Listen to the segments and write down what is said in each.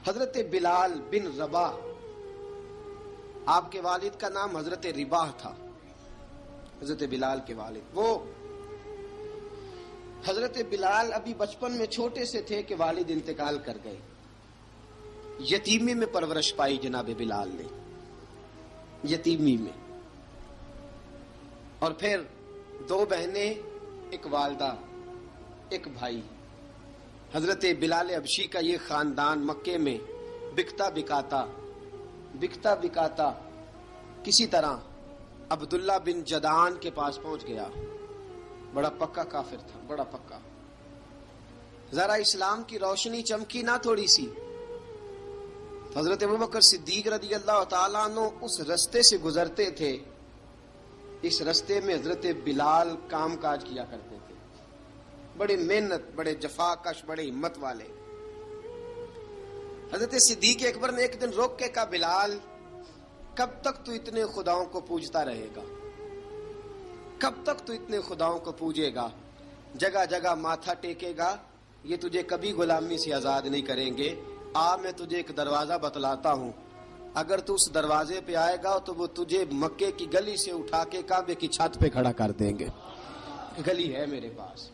حضرت بلال بن رباح، آپ کے والد کا نام حضرت رباح تھا، حضرت بلال کے والد۔ وہ حضرت بلال ابھی بچپن میں چھوٹے سے تھے کہ والد انتقال کر گئے، یتیمی میں پرورش پائی جناب بلال نے، یتیمی میں، اور پھر دو بہنیں، ایک والدہ، ایک بھائی۔ حضرت بلال حبشی کا یہ خاندان مکے میں بکتا بکاتا کسی طرح عبداللہ بن جدعان کے پاس پہنچ گیا۔ بڑا پکا کافر تھا، بڑا پکا۔ ذرا اسلام کی روشنی چمکی نہ تھوڑی سی، حضرت ابوبکر صدیق رضی اللہ تعالیٰ عنہ اس رستے سے گزرتے تھے، اس رستے میں حضرت بلال کام کاج کیا کرتے تھے، بڑے محنت، بڑے جفاکش، بڑے ہمت والے۔ حضرت صدیق اکبر نے ایک دن روک کے کہا، بلال کب تک تو اتنے خداؤں کو پوجتا رہے گا؟ کب تک تو اتنے خداؤں کو پوجے گا، جگہ جگہ ماتھا ٹیکے گا؟ یہ تجھے کبھی غلامی سے آزاد نہیں کریں گے۔ میں تجھے ایک دروازہ بتلاتا ہوں، اگر تو اس دروازے پہ آئے گا تو وہ تجھے مکے کی گلی سے اٹھا کے کعبے کی چھت پہ کھڑا کر دیں گے۔ گلی ہے میرے پاس،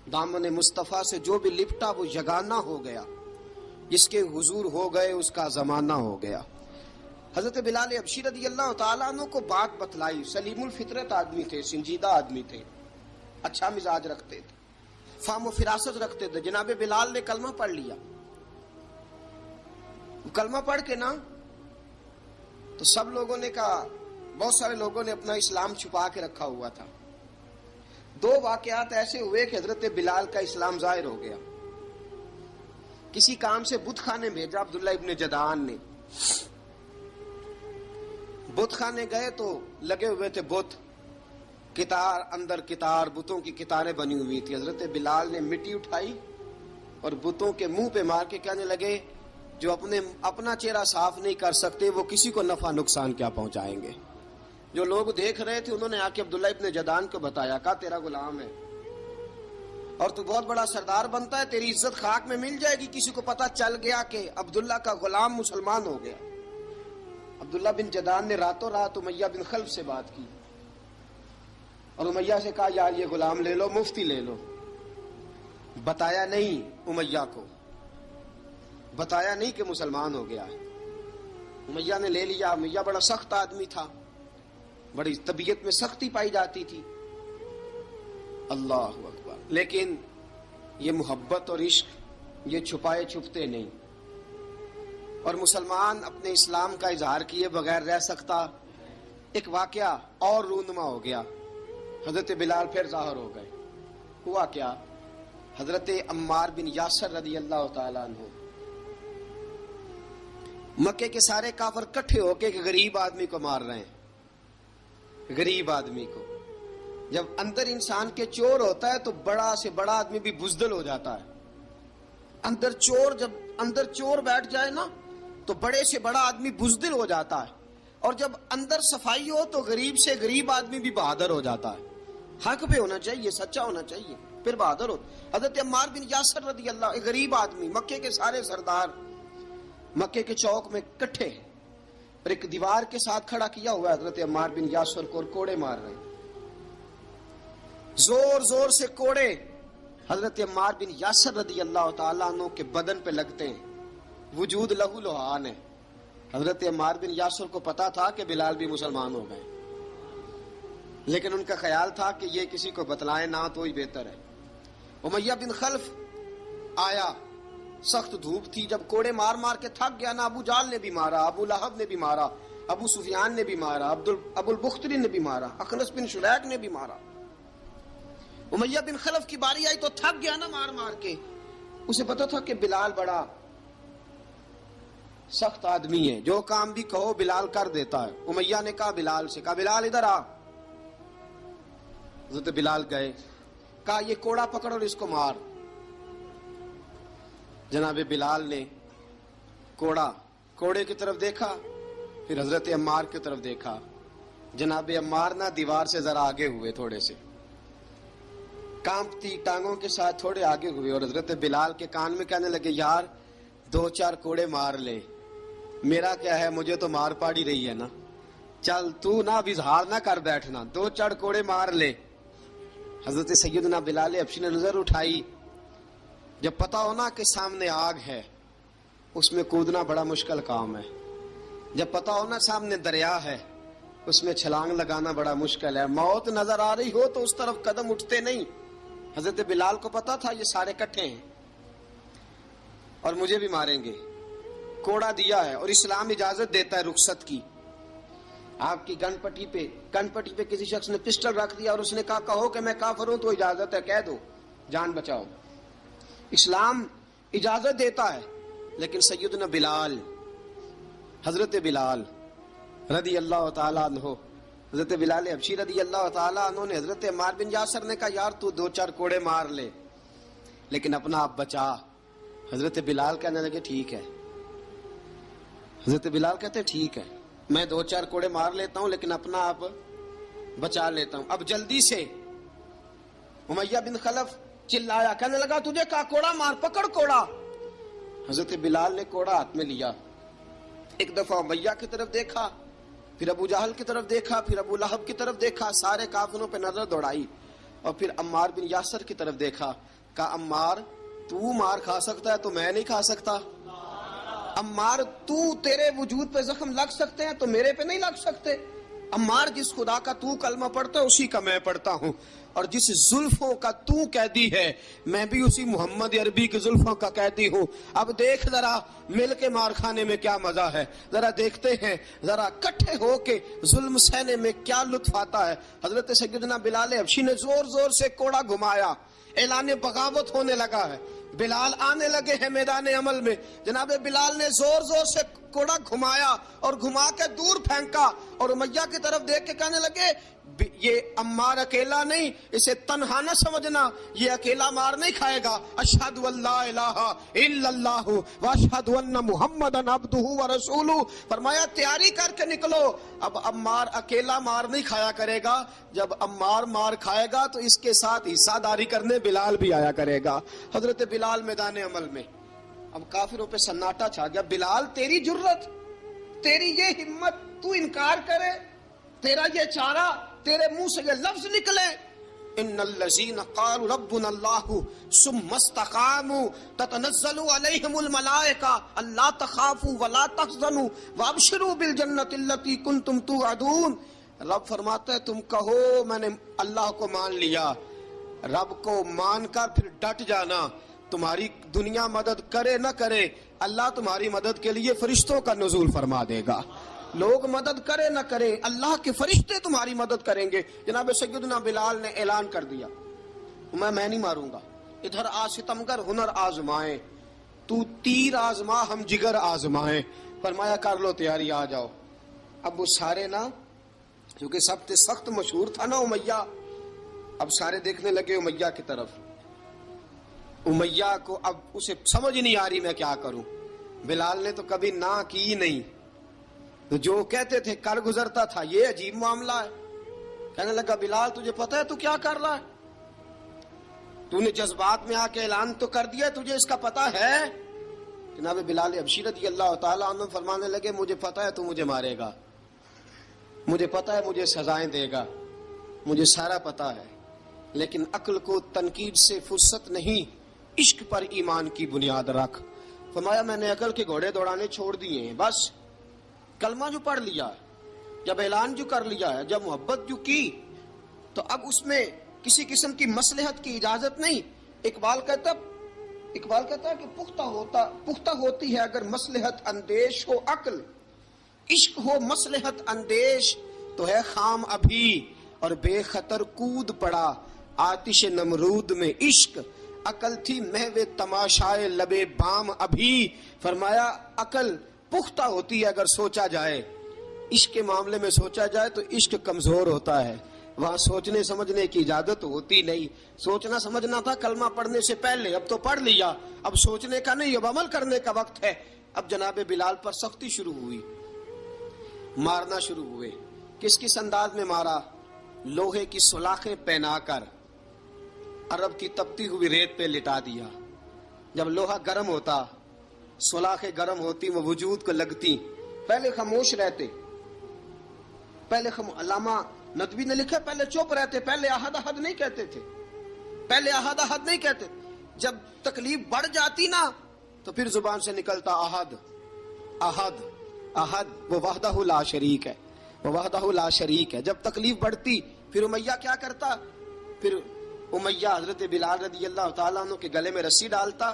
دامن مصطفیٰ سے جو بھی لپٹا وہ یگانہ ہو گیا، جس کے حضور ہو گئے اس کا زمانہ ہو گیا۔ حضرت بلال حبشی رضی اللہ تعالیٰ عنہ کو بات بتلائی، سلیم الفطرت آدمی تھے، سنجیدہ آدمی تھے، اچھا مزاج رکھتے تھے، فہم و فراست رکھتے تھے۔ جناب بلال نے کلمہ پڑھ لیا، کلمہ پڑھ کے نا تو سب لوگوں نے کہا، بہت سارے لوگوں نے اپنا اسلام چھپا کے رکھا ہوا تھا۔ دو واقعات ایسے ہوئے کہ حضرت بلال کا اسلام ظاہر ہو گیا۔ کسی کام سے بت خانے بھیجا عبداللہ ابن جدعان نے، بت خانے گئے تو لگے ہوئے تھے بت، کتار اندر کتار، بتوں کی کتاریں بنی ہوئی تھی۔ حضرت بلال نے مٹی اٹھائی اور بتوں کے منہ پہ مار کے کہنے لگے، جو اپنا چہرہ صاف نہیں کر سکتے وہ کسی کو نفع نقصان کیا پہنچائیں گے۔ جو لوگ دیکھ رہے تھے انہوں نے آ کے عبداللہ ابن جدعان کو بتایا، کہا تیرا غلام ہے اور تو بہت بڑا سردار بنتا ہے، تیری عزت خاک میں مل جائے گی کسی کو پتہ چل گیا کہ عبداللہ کا غلام مسلمان ہو گیا۔ عبداللہ بن جدعان نے راتوں رات امیہ بن خلف سے بات کی اور امیہ سے کہا، یار یہ غلام لے لو، مفتی لے لو۔ بتایا نہیں امیہ کو، بتایا نہیں کہ مسلمان ہو گیا ہے۔ امیہ نے لے لیا۔ امیہ بڑا سخت آدمی تھا، بڑی طبیعت میں سختی پائی جاتی تھی، اللہ اکبر، لیکن یہ محبت اور عشق یہ چھپائے چھپتے نہیں، اور مسلمان اپنے اسلام کا اظہار کیے بغیر رہ سکتا۔ ایک واقعہ اور رونما ہو گیا، حضرت بلال پھر ظاہر ہو گئے۔ ہوا کیا؟ حضرت عمار بن یاسر رضی اللہ تعالیٰ عنہ، مکے کے سارے کافر کٹھے ہو کے غریب آدمی کو مار رہے ہیں، غریب آدمی کو۔ جب اندر انسان کے چور ہوتا ہے تو بڑا سے بڑا آدمی بھی بزدل ہو جاتا ہے۔ جب اندر چور بیٹھ جائے نا تو بڑے سے بڑا آدمی بزدل ہو جاتا ہے، اور جب اندر صفائی ہو تو غریب سے غریب آدمی بھی بہادر ہو جاتا ہے۔ حق پہ ہونا چاہیے، سچا ہونا چاہیے، پھر بہادر ہو۔ حضرت عمار بن یاسر رضی اللہ، ایک غریب آدمی، مکے کے سارے سردار مکے کے چوک میں کٹھے اور ایک دیوار کے ساتھ کھڑا کیا ہوا ہے حضرت عمار بن یاسر کو، اور کوڑے مار رہے ہیں، زور زور سے کوڑے حضرت عمار بن یاسر رضی اللہ تعالیٰ عنہ کے بدن پہ لگتے ہیں، وجود لہو لہان ہے۔ حضرت عمار بن یاسر کو پتا تھا کہ بلال بھی مسلمان ہو گئے، لیکن ان کا خیال تھا کہ یہ کسی کو بتلائیں نہ تو ہی بہتر ہے۔ امیہ بن خلف آیا، سخت دھوپ تھی، جب کوڑے مار مار کے تھک گیا نا، ابو جال نے بھی مارا، ابو لہب نے بھی مارا، ابو سفیان نے بھی مارا، ابو البختری نے بھی مارا، اخنس بن شریک نے بھی مارا۔ امیہ بن خلف کی باری آئی تو تھک گیا نا مار مار کے، اسے پتا تھا کہ بلال بڑا سخت آدمی ہے، جو کام بھی کہو بلال کر دیتا ہے۔ امیہ نے کہا بلال سے، کہا بلال ادھر آ۔ حضرت بلال گئے، کہا یہ کوڑا پکڑ اور اس کو مار۔ جناب بلال نے کوڑے کی طرف دیکھا، پھر حضرت عمار کی طرف دیکھا۔ جناب عمار نہ دیوار سے ذرا آگے ہوئے، تھوڑے سے کانپتی ٹانگوں کے ساتھ تھوڑے آگے ہوئے، اور حضرت بلال کے کان میں کہنے لگے، یار دو چار کوڑے مار لے، میرا کیا ہے، مجھے تو مار پاڑ ہی رہی ہے نا، چل تو نہ اب اظہار نہ کر بیٹھنا، دو چار کوڑے مار لے۔ حضرت سیدنا بلال حبشی نے نظر اٹھائی، جب پتا ہو نا کہ سامنے آگ ہے اس میں کودنا بڑا مشکل کام ہے، جب پتا ہو نا سامنے دریا ہے اس میں چھلانگ لگانا بڑا مشکل ہے، موت نظر آ رہی ہو تو اس طرف قدم اٹھتے نہیں۔ حضرت بلال کو پتا تھا یہ سارے کٹھے ہیں اور مجھے بھی ماریں گے، کوڑا دیا ہے اور اسلام اجازت دیتا ہے رخصت کی۔ آپ کی گن پٹی پہ کسی شخص نے پسٹل رکھ دیا اور اس نے کہا کہو کہ میں کافر ہوں تو اجازت ہے، کہہ دو، جان بچاؤ، اسلام اجازت دیتا ہے۔ لیکن سیدنا بلال، حضرت بلال رضی اللہ تعالیٰ عنہ، حضرت بلال حبشی رضی اللہ تعالیٰ عنہ نے حضرت عمار بن یاسر نے کہا یار تو دو چار کوڑے مار لے لیکن اپنا آپ بچا۔ حضرت بلال کہنے لگے ٹھیک ہے، حضرت بلال کہتے ٹھیک ہے میں دو چار کوڑے مار لیتا ہوں لیکن اپنا آپ بچا لیتا ہوں۔ اب جلدی سے امیہ بن خلف چلایا، کہنے لگا تجھے کہا کوڑا مار، پکڑ کوڑا۔ حضرت بلال نے کوڑا ہاتھ میں لیا، ایک دفعہ امیہ کی طرف دیکھا، پھر ابو جہل کی طرف دیکھا، پھر ابو لہب کی طرف دیکھا، سارے کافروں پہ نظر دوڑائی اور پھر عمار بن یاسر کی طرف دیکھا، کہا عمار تو مار کھا سکتا ہے تو میں نہیں کھا سکتا، عمار تو تیرے وجود پہ زخم لگ سکتے ہیں تو میرے پہ نہیں لگ سکتے، عمار جس خدا کا تو کلمہ پڑھتا ہے اسی کا میں پڑھتا ہوں، اور جس زلفوں کا تو قیدی ہے میں بھی اسی محمد عربی کی زلفوں کا قیدی ہوں۔ اب دیکھ ذرا مل کے مار کھانے میں کیا مزہ ہے، ذرا دیکھتے ہیں ذرا کٹھے ہو کے ظلم سہنے میں کیا لطف آتا ہے۔ حضرت سیدنا بلال حبشی نے زور زور سے کوڑا گھمایا، اعلان بغاوت ہونے لگا ہے، بلال آنے لگے ہیں میدان عمل میں۔ جناب بلال نے زور زور سے کوڑا گھمایا اور گھما کے دور پھینکا اور امیہ کی طرف دیکھ کے کہنے لگے یہ عمار اکیلا نہیں، اسے تنہا نہ سمجھنا، یہ اکیلا مار نہیں کھائے گا۔ اشہد ان لا الہ الا اللہ واشہد ان محمدن عبدہ ورسولہ، فرمایا تیاری کر کے نکلو، اب عمار اکیلا مار نہیں کھایا کرے گا، جب عمار مار کھائے گا تو اس کے ساتھ حصہ داری کرنے بلال بھی آیا کرے گا۔ حضرت بلال میدان عمل میں، اب کافروں پہ سناٹا چھا گیا۔ بلال تیری جرت، تیری یہ ہمت، تو انکار کرے، تیرا یہ چارہ، تیرے منہ سے یہ لفظ نکلے، ان الذین قالوا ربنا اللہ ثم استقاموا تتنزل علیہم الملائکہ الا تخافوا ولا تحزنوا وابشروا بالجنۃ التی کنتم توعدون۔ رب فرماتا ہے تم کہو میں نے اللہ کو مان لیا، رب کو مان کر پھر ڈٹ جانا، تمہاری دنیا مدد کرے نہ کرے اللہ تمہاری مدد کے لیے فرشتوں کا نزول فرما دے گا، لوگ مدد کرے نہ کرے اللہ کے فرشتے تمہاری مدد کریں گے۔ جناب سیدنا بلال نے اعلان کر دیا میں نہیں ماروں گا، ادھر آ ستمگر ہنر آزمائیں، تو تیر آزما ہم جگر آزمائیں، فرمایا کر لو تیاری آ جاؤ۔ اب وہ سارے نا، کیونکہ سب سے سخت مشہور تھا نا امیہ، اب سارے دیکھنے لگے امیہ کی طرف، امیہ کو اب اسے سمجھ نہیں آ رہی میں کیا کروں۔ بلال نے تو کبھی نہ کی نہیں، تو جو کہتے تھے کر گزرتا تھا، یہ عجیب معاملہ ہے۔ کہنے لگا بلال تجھے پتا ہے تو کیا کر رہا ہے، تو نے جذبات میں آ کے اعلان تو کر دیا، تجھے اس کا پتا ہے؟ جناب بلال حبشی رضی اللہ تعالیٰ عنہ فرمانے لگے مجھے پتا ہے تو مجھے مارے گا، مجھے پتا ہے مجھے سزائیں دے گا، مجھے سارا پتا ہے، لیکن عقل کو تنقید سے فرصت نہیں، عشق پر ایمان کی بنیاد رکھ۔ فرمایا میں نے عقل کے گھوڑے دوڑانے چھوڑ دیے ہیں، بس کلمہ جو پڑھ لیا ہے، جب اعلان جو کر لیا ہے، جب محبت جو کی تو اب اس میں کسی قسم کی مصلحت کی اجازت نہیں۔ اقبال کہتا ہے کہ پختہ ہوتی ہے اگر مصلحت اندیش ہو عقل، عشق ہو مصلحت اندیش تو ہے خام ابھی، اور بے خطر کود پڑا آتش نمرود میں عشق، عقل تھی محو تماشائے لبے بام ابھی۔ فرمایا عقل پختہ ہوتی ہے اگر سوچا جائے، عشق کے معاملے میں سوچا جائے تو عشق کمزور ہوتا ہے، وہاں سوچنے سمجھنے کی اجازت ہوتی نہیں۔ سوچنا سمجھنا تھا کلمہ پڑھنے سے پہلے، اب تو پڑھ لیا، اب سوچنے کا نہیں، اب عمل کرنے کا وقت ہے۔ اب جناب بلال پر سختی شروع ہوئی، مارنا شروع ہوئے۔ کس کس انداز میں مارا؟ لوہے کی سلاخیں پہنا کر عرب کی تپتی ہوئی ریت پہ لٹا دیا۔ جب لوہا گرم ہوتا سلاخیں گرم ہوتی وہ وجود کو لگتی، پہلے خاموش رہتے، پہلے علامہ ندوی نے لکھا پہلے چپ رہتے، پہلے احد احد نہیں کہتے تھے، پہلے احد احد نہیں کہتے، جب تکلیف بڑھ جاتی نا تو پھر زبان سے نکلتا احد احد احد، وہ وحدہ لا شریک ہے، وہ وحدہ لا شریک ہے۔ جب تکلیف بڑھتی پھر امیہ کیا کرتا؟ پھر امیہ حضرت بلال رضی اللہ تعالیٰ عنہ کے گلے میں رسی ڈالتا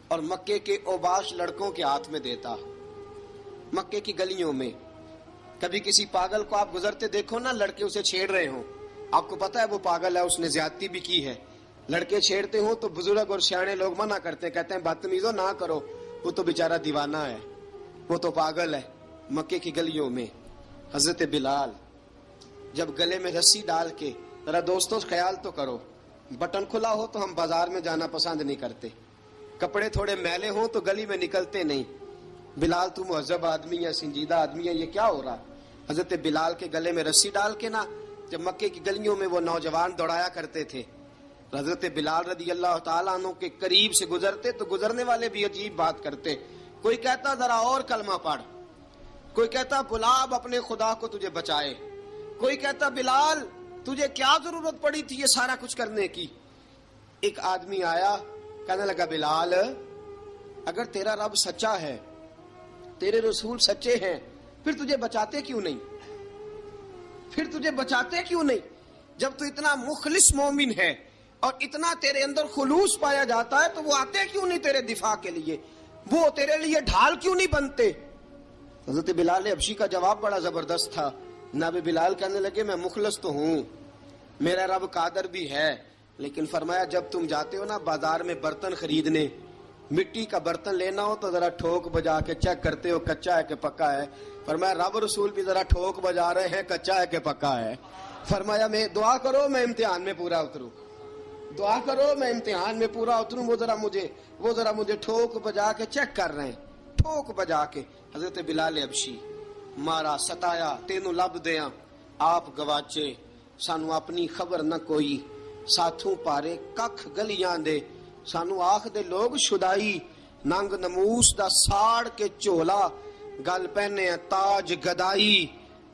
اور مکے کے اوباش لڑکوں کے ہاتھ میں دیتا، مکے کی گلیوں میں۔ کبھی کسی پاگل کو آپ گزرتے دیکھو نا، لڑکے اسے چھیڑ رہے ہوں، آپ کو پتا ہے وہ پاگل ہے، اس نے زیادتی بھی کی ہے، لڑکے چھیڑتے ہوں تو بزرگ اور سیانے لوگ منع کرتے ہیں، کہتے ہیں بدتمیزوں نہ کرو، وہ تو بیچارہ دیوانہ ہے، وہ تو پاگل ہے۔ مکے کی گلیوں میں حضرت بلال جب گلے میں رسی ڈال کے، ذرا دوستوں خیال تو کرو، بٹن کھلا ہو تو ہم بازار میں جانا پسند نہیں کرتے، کپڑے تھوڑے میلے ہوں تو گلی میں نکلتے نہیں۔ بلال تو مہذب آدمی ہے، سنجیدہ آدمی ہے، یہ کیا ہو رہا؟ حضرت بلال کے گلے میں رسی ڈال کے نا جب مکے کی گلیوں میں وہ نوجوان دوڑایا کرتے تھے، حضرت بلال رضی اللہ تعالیٰ عنہ کے قریب سے گزرتے تو گزرنے والے بھی عجیب بات کرتے، کوئی کہتا ذرا اور کلمہ پڑھ، کوئی کہتا بلا اب اپنے خدا کو تجھے بچائے، کوئی کہتا بلال تجھے کیا ضرورت پڑی تھی یہ سارا کچھ کرنے کی۔ ایک آدمی آیا کہنے لگا بلال اگر تیرا رب سچا ہے، تیرے رسول سچے ہیں، پھر تجھے بچاتے کیوں نہیں؟ پھر تجھے بچاتے کیوں نہیں؟ جب تو اتنا مخلص مومن ہے اور اتنا تیرے اندر خلوص پایا جاتا ہے تو وہ آتے کیوں نہیں تیرے دفاع کے لیے؟ وہ تیرے لیے ڈھال کیوں نہیں بنتے؟ حضرت بلال حبشی کا جواب بڑا زبردست تھا۔ جناب بلال کہنے لگے میں مخلص تو ہوں، میرا رب قادر بھی ہے، لیکن فرمایا جب تم جاتے ہو نا بازار میں برتن خریدنے، مٹی کا برتن لینا ہو تو ذرا ٹھوک بجا کے چیک کرتے ہو کچا ہے کہ پکا ہے۔ فرمایا رب رسول بھی ذرا ٹھوک بجا رہے ہیں کچا ہے کہ پکا ہے۔ فرمایا میں دعا کرو میں امتحان میں پورا اتروں، دعا کرو میں امتحان میں پورا اتروں، وہ ذرا مجھے ٹھوک بجا کے چیک کر رہے ہیں، ٹھوک بجا کے۔ حضرت بلال حبشی مارا ستایا تینوں لب دیاں آپ گواچے، سانو اپنی خبر نہ کوئی، ساتھوں پارے ککھ گلیاں دے، سانو آکھ دے لوگ شدائی، ننگ نموس دا ساڑ کے چولا، گل پہنے تاج گدائی،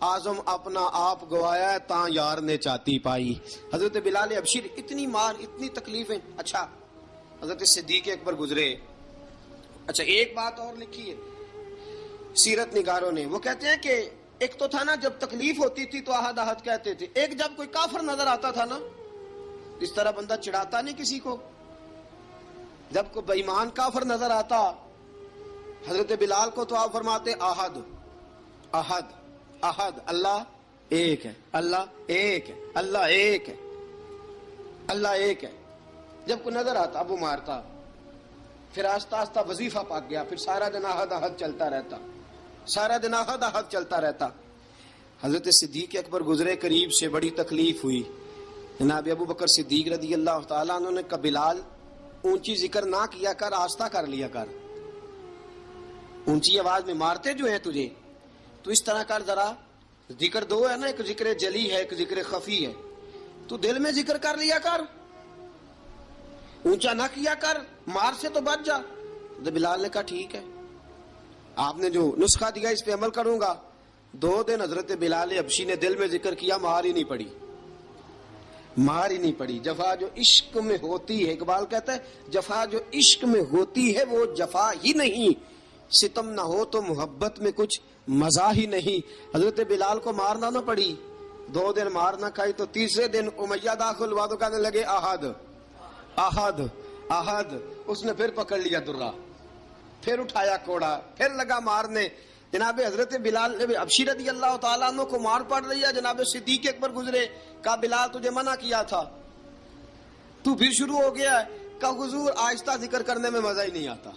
آزم اپنا آپ گوایا ہے تاں یار نے چاتی پائی۔ حضرت بلال حبشی اتنی مار اتنی تکلیفیں۔ اچھا حضرت صدیق اکبر گزرے، اچھا ایک بات اور لکھی ہے سیرت نگاروں نے، وہ کہتے ہیں کہ ایک تو تھا نا جب تکلیف ہوتی تھی تو احد احد کہتے تھے، ایک جب کوئی کافر نظر آتا تھا نا اس طرح بندہ چڑھاتا نہیں کسی کو، جب کوئی بے ایمان کافر نظر آتا حضرت بلال کو تو آپ فرماتے احد احد احد، اللہ ایک ہے، اللہ ایک ہے، اللہ ایک ہے، اللہ ایک ہے۔ جب کوئی نظر آتا اب وہ مارتا، پھر آہستہ آہستہ وظیفہ پاک گیا، پھر سارا دن احد احد چلتا رہتا، سارا دن احد احد چلتا رہتا۔ حضرت صدیق اکبر گزرے قریب سے، بڑی تکلیف ہوئی، جناب ابو بکر صدیق رضی اللہ تعالیٰ عنہ نے کہا بلال اونچی ذکر نہ کیا کر، آہستہ کر لیا کر، اونچی آواز میں مارتے جو ہیں تجھے تو اس طرح کر، ذرا ذکر دو ہے نا، ایک ذکر جلی ہے ایک ذکر خفی ہے، تو دل میں ذکر کر لیا کر، اونچا نہ کیا کر، مار سے تو بچ جا۔ تو بلال نے کہا ٹھیک ہے، آپ نے جو نسخہ دیا اس پہ عمل کروں گا۔ 2 دن حضرت بلال حبشی نے دل میں ذکر کیا، مار ہی نہیں پڑی، مار ہی نہیں پڑی۔ جفا جو عشق میں ہوتی ہے، اقبال کہتا ہے جفا جو عشق میں ہوتی ہے وہ جفا ہی نہیں، ستم نہ ہو تو محبت میں کچھ مزہ ہی نہیں۔ حضرت بلال کو مارنا نہ پڑی، 2 دن مار نہ کھائی تو تیسرے دن امیہ داخل ہوا تو کہنے لگے احد احد احد، اس نے پھر پکڑ لیا درہ، پھر اٹھایا کوڑا، پھر لگا مارنے۔ جناب حضرت بلال حبشی رضی اللہ تعالیٰ عنہ کو مار پڑ رہی ہے، جناب صدیق اکبر گزرے، کہا بلال تجھے منع کیا تھا، تو پھر شروع ہو گیا ہے، کہا حضور آہستہ ذکر کرنے میں مزہ ہی نہیں آتا،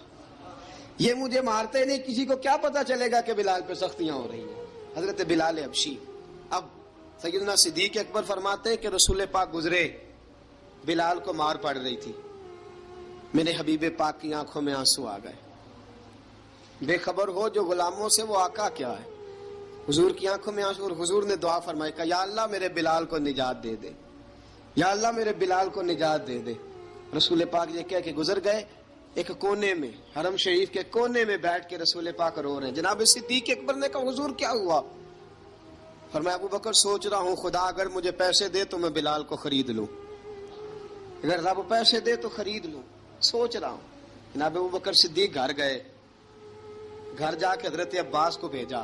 یہ مجھے مارتے نہیں، کسی کو کیا پتا چلے گا کہ بلال پہ سختیاں ہو رہی ہیں۔ حضرت بلال حبشی، اب سیدنا صدیق اکبر فرماتے ہیں کہ رسول پاک گزرے، بلال کو مار پڑ رہی تھی، میرے حبیب پاک کی آنکھوں میں آنسو آ گئے، بے خبر ہو جو غلاموں سے وہ آقا کیا ہے، حضور کی آنکھوں میں آنسو، اور حضور نے دعا فرمائی کہ یا اللہ میرے بلال کو نجات دے دے، یا اللہ میرے بلال کو نجات دے دے۔ رسول پاک یہ کہہ کے گزر گئے، ایک کونے میں، حرم شریف کے کونے میں بیٹھ کے رسول پاک رو رہے ہیں. جناب صدیق اکبر نے کہا حضور کیا ہوا؟ فرمایا ابو بکر سوچ رہا ہوں خدا اگر مجھے پیسے دے تو میں بلال کو خرید لوں، اگر رب پیسے دے تو خرید لوں، سوچ رہا ہوں. جناب ابو بکر صدیق گھر گئے، گھر جا کے حضرت عباس کو بھیجا،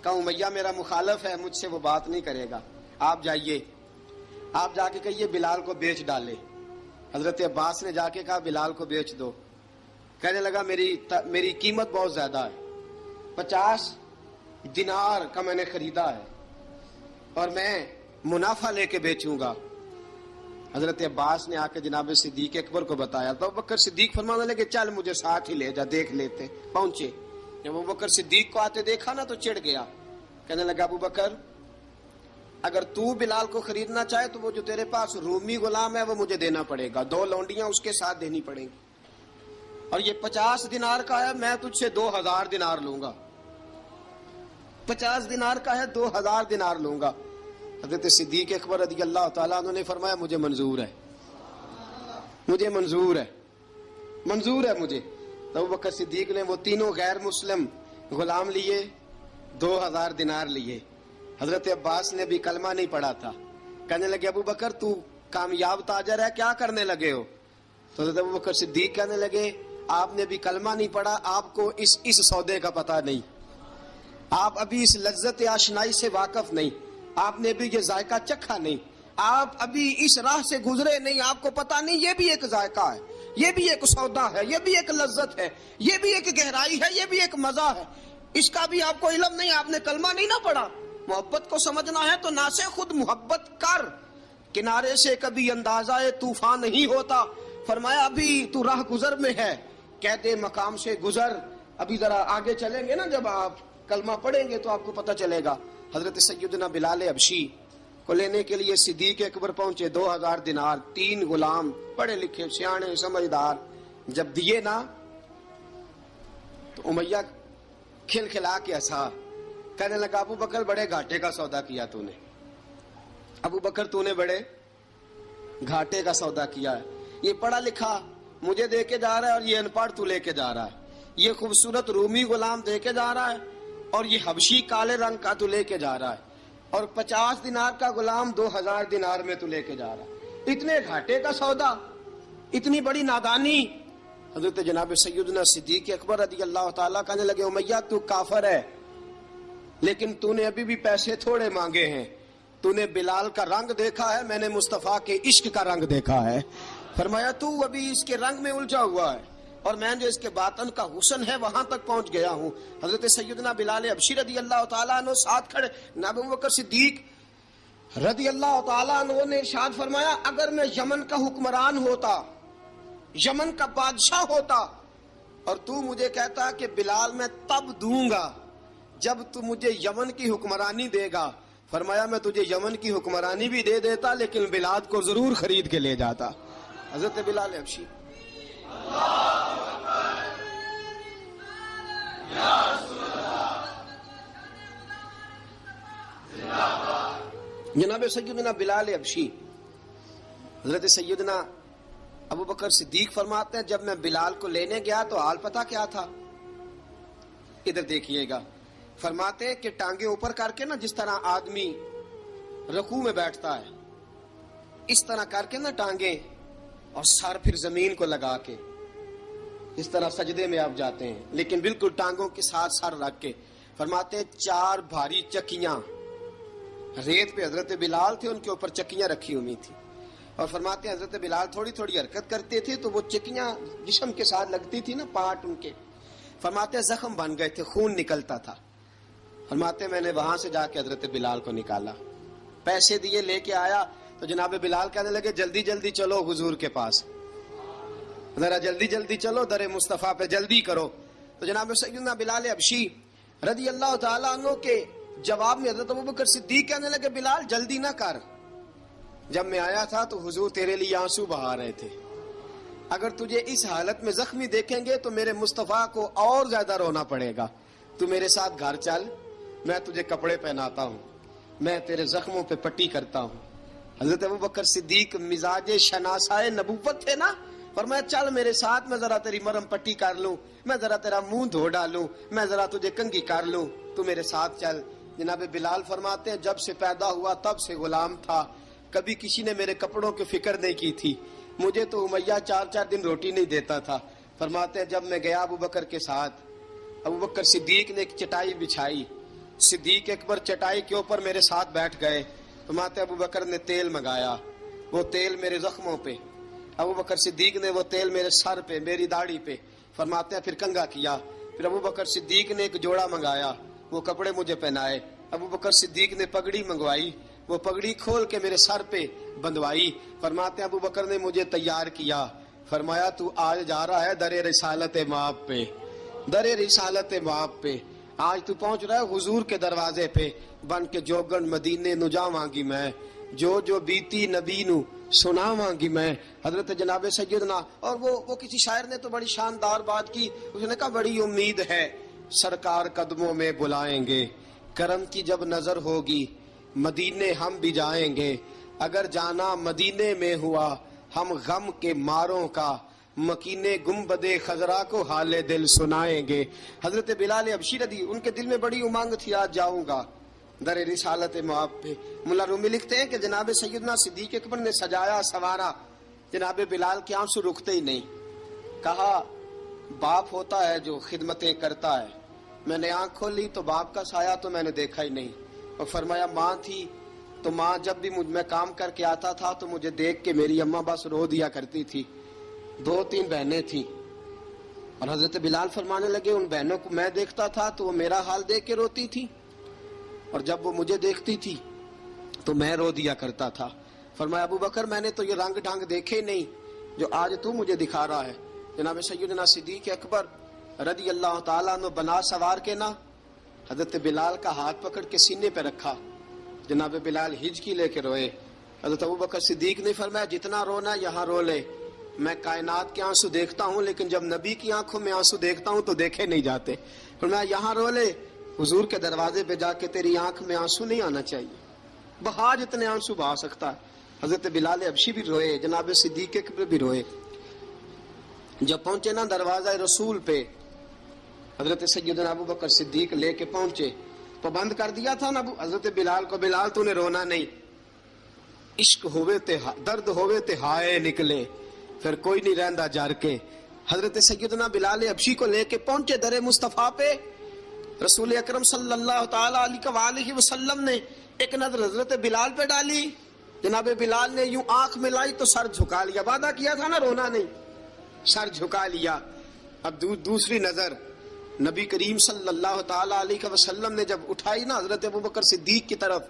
کہا امیہ میرا مخالف ہے، مجھ سے وہ بات نہیں کرے گا، آپ جائیے، آپ جا کے کہیے بلال کو بیچ ڈالے. حضرت عباس نے جا کے کہا بلال کو بیچ دو. کہنے لگا میری قیمت بہت زیادہ ہے، 50 دینار کا میں نے خریدا ہے اور میں منافع لے کے بیچوں گا. حضرت عباس نے آ کے جناب صدیق اکبر کو بتایا تو ابو بکر صدیق فرمانے لگے چل مجھے ساتھ ہی لے جا، دیکھ لیتے. پہنچے، جب ابو بکر صدیق کو آتے دیکھا نا تو چڑ گیا. کہنے لگا ابو بکر اگر تو بلال کو خریدنا چاہے تو وہ جو تیرے پاس رومی غلام ہے وہ مجھے دینا پڑے گا، 2 لونڈیاں اس کے ساتھ دینی پڑیں گی، اور یہ 50 دینار کا ہے، میں تجھ سے 2000 دینار لوں گا. 50 دینار کا ہے، 2000 دینار لوں گا. حضرت صدیق اکبر رضی اللہ تعالیٰ عنہ نے فرمایا مجھے منظور ہے، مجھے منظور ہے، منظور ہے مجھے. تو ابو بکر صدیق نے وہ تینوں غیر مسلم غلام لیے، 2000 دینار لیے. حضرت عباس نے بھی کلمہ نہیں پڑھا تھا. کہنے لگے ابو بکر تو کامیاب تاجر ہے، کیا کرنے لگے ہو؟ تو حضرت ابو بکر صدیق کہنے لگے آپ نے بھی کلمہ نہیں پڑھا، آپ کو اس سودے کا پتہ نہیں، آپ ابھی اس لذت آشنائی سے واقف نہیں، آپ نے بھی یہ ذائقہ چکھا نہیں، آپ ابھی اس راہ سے گزرے نہیں، آپ کو پتہ نہیں یہ بھی ایک ذائقہ ہے، یہ بھی ایک سودا ہے، یہ بھی ایک لذت ہے، یہ بھی ایک گہرائی ہے، یہ بھی ایک مزہ ہے، اس کا بھی آپ کو علم نہیں، آپ نے کلمہ نہیں نہ پڑھا. محبت کو سمجھنا ہے تو نہ سے خود محبت کر، کنارے سے کبھی اندازہ طوفان نہیں ہوتا. فرمایا ابھی تو راہ گزر میں ہے، قید مقام سے گزر، ابھی ذرا آگے چلیں گے نا، جب آپ کلمہ پڑھیں گے تو آپ کو پتہ چلے گا. حضرت سیدنا بلال حبشی کو لینے کے لیے صدیق اکبر پہنچے، 2000 دینار، 3 غلام پڑھے لکھے سیانے سمجھدار. جب دیے نا تو امیہ کھلکھلا کے ہنسا، کہنے لگا ابو بکر بڑے گھاٹے کا سودا کیا تو نے، ابو بکر تو نے بڑے گھاٹے کا سودا کیا ہے. یہ پڑھا لکھا مجھے دے کے جا رہا ہے اور یہ ان پڑھ تو لے کے جا رہا ہے، یہ خوبصورت رومی غلام دے کے جا رہا ہے اور یہ حبشی کالے رنگ کا تو لے کے جا رہا ہے، اور 50 دینار کا غلام 2000 دینار میں تو لے کے جا رہا ہے. اتنے گھاٹے کا سودا، اتنی بڑی نادانی. حضرت جناب سیدنا صدیق اکبر رضی اللہ تعالیٰ کہنے لگے امیہ تو کافر ہے لیکن تو نے ابھی بھی پیسے تھوڑے مانگے ہیں، تو نے بلال کا رنگ دیکھا ہے، میں نے مصطفیٰ کے عشق کا رنگ دیکھا ہے. فرمایا تو ابھی اس کے رنگ میں الجھا ہوا ہے اور میں جو اس کے باطن کا حسن ہے وہاں تک پہنچ گیا ہوں. حضرت سیدنا بلال حبشی رضی اللہ تعالیٰ عنہ ساتھ کھڑے، جناب ابو بکر صدیق رضی اللہ تعالیٰ عنہ نے ارشاد فرمایا اگر میں یمن کا حکمران ہوتا، یمن کا بادشاہ ہوتا، اور تو مجھے کہتا کہ بلال میں تب دوں گا جب تو مجھے یمن کی حکمرانی دے گا، فرمایا میں تجھے یمن کی حکمرانی بھی دے دیتا لیکن بلال کو ضرور خرید کے لے جاتا. حضرت بلال حبشی جناب سیدنا بلال حبشی، حضرت سیدنا ابو بکر صدیق فرماتے ہیں جب میں بلال کو لینے گیا تو حال پتہ کیا تھا؟ ادھر دیکھیے گا. فرماتے ہیں کہ ٹانگیں اوپر کر کے نا جس طرح آدمی رکوع میں بیٹھتا ہے اس طرح کر کے نا ٹانگیں، اور سر پھر زمین کو لگا کے اس طرح سجدے میں آپ جاتے ہیں، لیکن بالکل ٹانگوں کے ساتھ سر رکھ کے. فرماتے ہیں 4 بھاری چکیاں ریت پہ حضرت بلال تھے، ان کے اوپر چکیاں رکھی ہوئی تھی، اور فرماتے ہیں حضرت بلال تھوڑی تھوڑی حرکت کرتے تھے تو وہ چکیاں جسم کے ساتھ لگتی تھی نا، پارٹ ان کے. فرماتے ہیں زخم بن گئے تھے، خون نکلتا تھا. فرماتے ہیں میں نے وہاں سے جا کے حضرت بلال کو نکالا، پیسے دیے، لے کے آیا تو جناب بلال کہنے لگے جلدی جلدی چلو حضور کے پاس، ذرا جلدی جلدی چلو، در مصطفیٰ پہ جلدی کرو. تو جناب سیدنا بلال حبشی رضی اللہ تعالیٰ عنہ کے جواب میں حضرت ابوبکر صدیق کہنے لگے بلال جلدی نہ کر، جب میں آیا تھا تو حضور تیرے لیے آنسو بہا رہے تھے، اگر تجھے اس حالت میں زخمی دیکھیں گے تو میرے مصطفیٰ کو اور زیادہ رونا پڑے گا. تو میرے ساتھ گھر چل، میں تجھے کپڑے پہناتا ہوں، میں تیرے زخموں پہ پٹی کرتا ہوں. حضرت ابوبکر صدیق مزاج شناسائے نبوت تھے نا، فرمایا چل میرے ساتھ، میں ذرا تیری مرہم پٹی کر لوں، میں ذرا تیرا منہ دھو ڈالوں، میں ذرا تجھے کنگھی کر لوں، تو میرے ساتھ چل۔ جناب بلال فرماتے ہیں جب سے پیدا ہوا تب سے غلام تھا، کبھی کسی نے میرے کپڑوں کی فکر نہیں کی تھی، مجھے تو امیہ 4 دن روٹی نہیں دیتا تھا۔ فرماتے ہیں جب میں گیا ابو بکر کے ساتھ، ابو بکر صدیق نے ایک چٹائی بچھائی، صدیق اکبر چٹائی کے اوپر میرے ساتھ بیٹھ گئے۔ فرماتے ہیں ابو بکر نے تیل منگایا، وہ تیل میرے زخموں پہ، ابو بکر صدیق نے وہ تیل میرے سر پہ، میری داڑھی پہ، فرماتے ہیں پھر کنگھا کیا۔ پھر ابو بکر صدیق نے ایک جوڑا منگایا، وہ کپڑے مجھے پہنائے۔ ابو بکر صدیق نے پگڑی منگوائی، وہ پگڑی کھول کے میرے سر پہ بندھوائی۔ فرماتے ہیں ابو بکر نے مجھے تیار کیا، فرمایا تو آج جا رہا ہے در رسالت مآب پہ، در رسالت مآب پہ، آج تو پہنچ رہا ہے حضور کے دروازے پہ، بن کے جوگن مدینے نو جاواں گی میں، جو بیتی نبی نو سناواں گی میں۔ حضرت جناب سیدنا، اور وہ کسی شاعر نے تو بڑی شاندار بات کی، اس نے کہا بڑی امید ہے سرکار قدموں میں بلائیں گے، کرم کی جب نظر ہوگی مدینے ہم بھی جائیں گے، اگر جانا مدینے میں ہوا ہم غم کے ماروں کا، مکینے گنبد خضرا کو حال دل سنائیں گے۔ حضرت بلال حبشی رضی، ان کے دل میں بڑی امنگ تھی آج جاؤں گا در رسالت مآب پہ۔ ملا رومی لکھتے ہیں کہ جناب سیدنا صدیق اکبر نے سجایا سوارا، جناب بلال کے آنسو رکتے ہی نہیں۔ کہا باپ ہوتا ہے جو خدمتیں کرتا ہے، میں نے آنکھ کھولی تو باپ کا سایہ تو میں نے دیکھا ہی نہیں۔ اور فرمایا ماں تھی تو ماں جب بھی میں کام کر کے آتا تھا تو مجھے دیکھ کے میری اماں بس رو دیا کرتی تھی۔ 2-3 بہنیں تھیں، اور حضرت بلال فرمانے لگے ان بہنوں کو میں دیکھتا تھا تو وہ میرا حال دیکھ کے روتی تھی، اور جب وہ مجھے دیکھتی تھی تو میں رو دیا کرتا تھا۔ فرمایا ابو بکر میں نے تو یہ رنگ ڈھنگ دیکھے نہیں جو آج تو مجھے دکھا رہا ہے۔ جناب سیدنا صدیق اکبر رضی اللہ تعالیٰ عنہ بنا سوار کے نا حضرت بلال کا ہاتھ پکڑ کے سینے پہ رکھا، جناب بلال ہجکی لے کے روئے۔ حضرت ابو بکر صدیق نے فرمایا جتنا رونا یہاں رو لے، میں کائنات کے آنسو دیکھتا ہوں لیکن جب نبی کی آنکھوں میں آنسو دیکھتا ہوں تو دیکھے نہیں جاتے۔ فرمایا یہاں رو لے، حضور کے دروازے پہ جا کے تیری آنکھ میں آنسو نہیں آنا چاہیے، بہا جتنے آنسو بہا سکتا ہے۔ حضرت بلال حبشی بھی روئے، جناب صدیق اکبر بھی روئے۔ جب پہنچے نا دروازہ رسول پہ، حضرت سیدنا ابو بکر صدیق لے کے پہنچے، پابند کر دیا تھا نا حضرت بلال کو، بلال تو نے رونا نہیں، عشق ہوئے تے درد ہوئے تے ہائے نکلے، پھر کوئی نہیں رہندا جر کے۔ حضرت سیدنا بلال حبشی کو لے کے پہنچے در مصطفیٰ پہ، رسول اکرم صلی اللہ تعالی علیہ وسلم نے ایک نظر حضرت بلال پہ ڈالی، جناب بلال نے یوں آنکھ ملائی تو سر جھکا لیا، وعدہ کیا تھا نا رونا نہیں، سر جھکا لیا۔ اب دوسری نظر نبی کریم صلی اللہ تعالی علیہ وسلم نے جب اٹھائی نا حضرت ابو بکر صدیق کی طرف،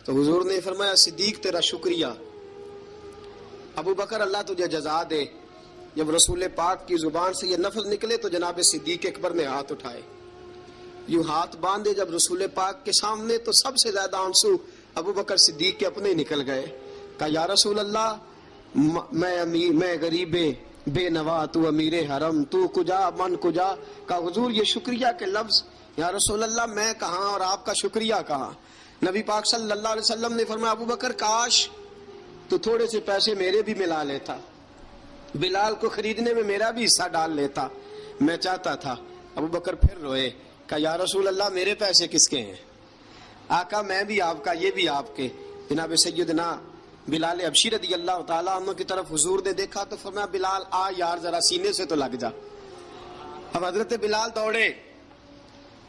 تو حضور نے فرمایا صدیق تیرا شکریہ، ابو بکر اللہ تجھے جزا دے۔ جب رسول پاک کی زبان سے یہ لفظ نکلے تو جناب صدیق اکبر نے ہاتھ اٹھائے، یوں ہاتھ باندھے جب رسول پاک کے سامنے، تو سب سے زیادہ آنسو ابو بکر صدیق کے اپنے نکل گئے۔ کہا یا رسول اللہ میں غریب بے نوا، تو امیر حرم، تو کجا من کجا۔ کہا حضور یہ شکریہ کے لفظ، یا رسول اللہ میں کہاں اور آپ کا شکریہ کہاں۔ نبی پاک صلی اللہ علیہ وسلم نے فرمایا ابو بکر کاش تو تھوڑے سے پیسے میرے بھی ملا لیتا، بلال کو خریدنے میں میرا بھی حصہ ڈال لیتا، میں چاہتا تھا۔ ابو بکر پھر روئے، کہا یا رسول اللہ میرے پیسے کس کے ہیں؟ آقا میں بھی آپ کا، یہ بھی آپ کے۔ جناب سیدنا بلال حبشی رضی اللہ تعالیٰ عنہ کی طرف حضور نے دیکھا تو فرمایا بلال آ یار ذرا سینے سے تو لگ جا۔ اب حضرت بلال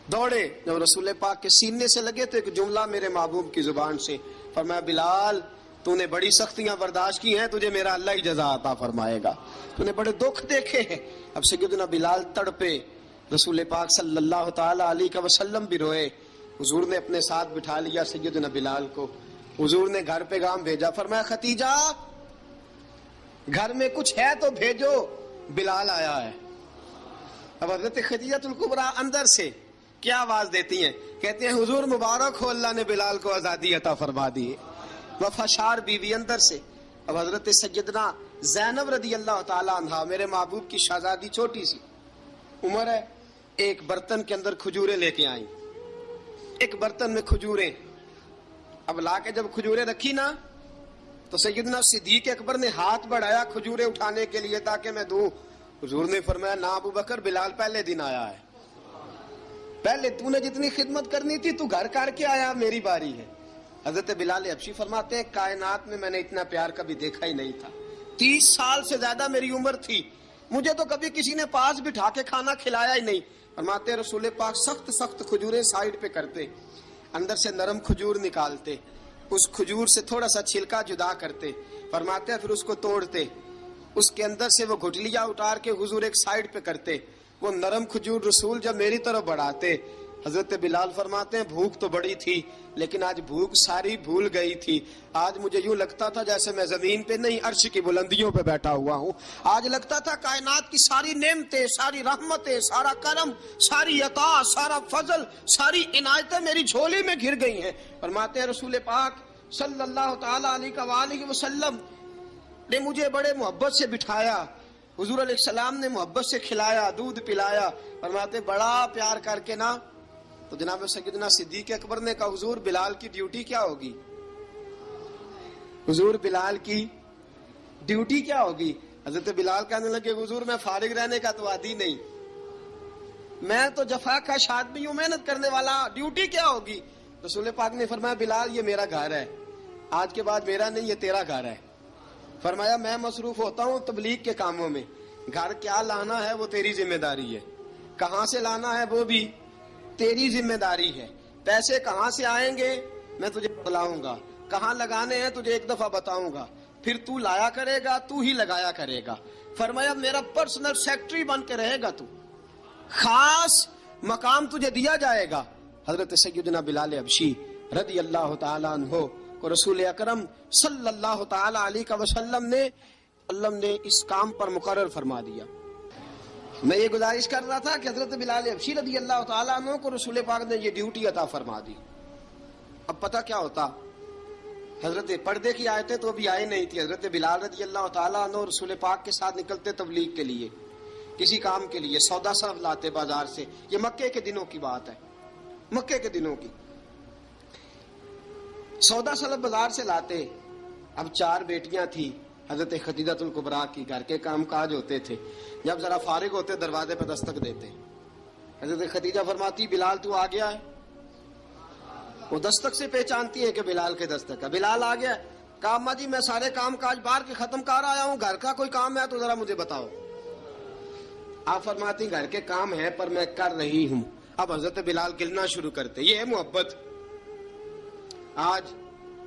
دوڑے، جب رسول پاک کے سینے سے لگے تو ایک جملہ میرے محبوب کی زبان سے، فرمایا بلال تو نے بڑی سختیاں برداشت کی ہیں، تجھے میرا اللہ ہی جزا عطا فرمائے گا، تو نے بڑے دکھ دیکھے ہیں۔ اب سیدنا بلال تڑپے، رسول پاک صلی اللہ تعالی علیہ وسلم بھی روئے۔ حضور نے اپنے ساتھ بٹھا لیا سیدنا بلال کو، حضور نے گھر پیغام بھیجا، فرمایا ختیجہ گھر میں کچھ ہے تو بھیجو، بلال آیا ہے۔ اب حضرت خدیجہ الکبریٰ اندر سے کیا آواز دیتی ہیں، کہتے ہیں حضور مبارک ہو، اللہ نے بلال کو آزادی عطا فرما دی۔ وفاشار بیوی اندر سے۔ اب حضرت سیدنا زینب رضی اللہ تعالیٰ عنہ، میرے محبوب کی شہزادی، چھوٹی سی عمر ہے، ایک برتن کے اندر کھجوریں لے کے آئیں، ایک برتن میں کھجوریں۔ اب لا کے جب کھجوریں رکھی نا تو سیدنا صدیق اکبر نے ہاتھ بڑھایا کھجوریں اٹھانے کے لیے تاکہ میں دوں. حضور نے فرمایا نہ ابو بکر، بلال پہلے دن آیا ہے، پہلے تو نے جتنی خدمت کرنی تھی تو گھر کر کے آیا، میری باری ہے. حضرت بلال حبشی فرماتے ہیں کائنات میں نے اتنا پیار کبھی دیکھا ہی نہیں تھا. 30 سال سے زیادہ میری عمر تھی، مجھے تو کبھی کسی نے پاس بٹھا کے کھانا کھلایا ہی نہیں. فرماتے رسول پاک سخت سخت کھجوریں سائیڈ پہ کرتے، اندر سے نرم کھجور نکالتے، اس کھجور سے تھوڑا سا چھلکا جدا کرتے، فرماتے پھر اس کو توڑتے، اس کے اندر سے وہ گھٹلیاں اتار کے حضور ایک سائیڈ پہ کرتے. وہ نرم کھجور رسول جب میری طرف بڑھاتے، حضرت بلال فرماتے ہیں بھوک تو بڑی تھی لیکن آج بھوک ساری بھول گئی تھی. آج مجھے یوں لگتا تھا جیسے میں زمین پہ نہیں عرش کی بلندیوں پہ بیٹھا ہوا ہوں. آج لگتا تھا کائنات کی ساری نعمتیں، ساری رحمتیں، سارا کرم، ساری عطا، سارا فضل، ساری عنایتیں میری جھولی میں گر گئی ہیں. فرماتے ہیں رسول پاک صلی اللہ تعالی علیہ وآلہ وسلم نے مجھے بڑے محبت سے بٹھایا، حضور علیہ السلام نے محبت سے کھلایا، دودھ پلایا. فرماتے بڑا پیار کر کے نا، تو جناب سیدنا صدیق اکبر نے کہا حضور بلال کی ڈیوٹی کیا ہوگی؟ حضور بلال کی ڈیوٹی کیا ہوگی؟ حضرت بلال کہنے لگے حضور میں فارغ رہنے کا تو عادی نہیں، میں تو جفا کش آدمی ہوں، محنت کرنے والا، ڈیوٹی کیا ہوگی؟ رسول پاک نے فرمایا بلال یہ میرا گھر ہے، آج کے بعد میرا نہیں یہ تیرا گھر ہے. فرمایا میں مصروف ہوتا ہوں تبلیغ کے کاموں میں، گھر کیا لانا ہے وہ تیری ذمہ داری ہے، کہاں سے لانا ہے وہ بھی تیری ذمہ داری ہے، پیسے کہاں سے آئیں گے میں تجھے بتلاؤں گا، کہاں لگانے ہیں تجھے ایک دفعہ بتاؤں گا، پھر تو لایا کرے گا، تو ہی لگایا کرے گا. فرمایا میرا پرسنل سیکٹری بن کے رہے گا، تو خاص مقام تجھے دیا جائے گا. حضرت سیدنا بلال حبشی رضی اللہ تعالی عنہ کو رسول اکرم صلی اللہ تعالی علیہ وسلم نے اس کام پر مقرر فرما دیا. میں یہ گزارش کر رہا تھا کہ حضرت بلال حبشی رضی اللہ تعالیٰ عنہ کو رسول پاک نے یہ ڈیوٹی عطا فرما دی. اب پتہ کیا ہوتا، حضرت پردے کی آیتیں تو ابھی آئی نہیں تھی. حضرت بلال رضی اللہ تعالیٰ عنہ رسول پاک کے ساتھ نکلتے تبلیغ کے لیے، کسی کام کے لیے، سودا صرف لاتے بازار سے. یہ مکے کے دنوں کی بات ہے، مکے کے دنوں کی. سودا صرف بازار سے لاتے. اب 4 بیٹیاں تھی حضرت خدیجہ الکبریٰ کی، گھر کے کام کاج ہوتے تھے، جب ذرا فارغ ہوتے دروازے پہ دستک دیتے. حضرت خدیجہ فرماتی بلال تو آ گیا ہے. وہ دستک سے پہچانتی ہے کہ بلال کے دستک ہے. بلال آ گیا. کہا اماں جی میں سارے کام کاج باہر کے ختم کر آیا ہوں، گھر کا کوئی کام ہے تو ذرا مجھے بتاؤ. آپ فرماتی گھر کے کام ہے پر میں کر رہی ہوں. اب حضرت بلال گلنا شروع کرتے. یہ ہے محبت. آج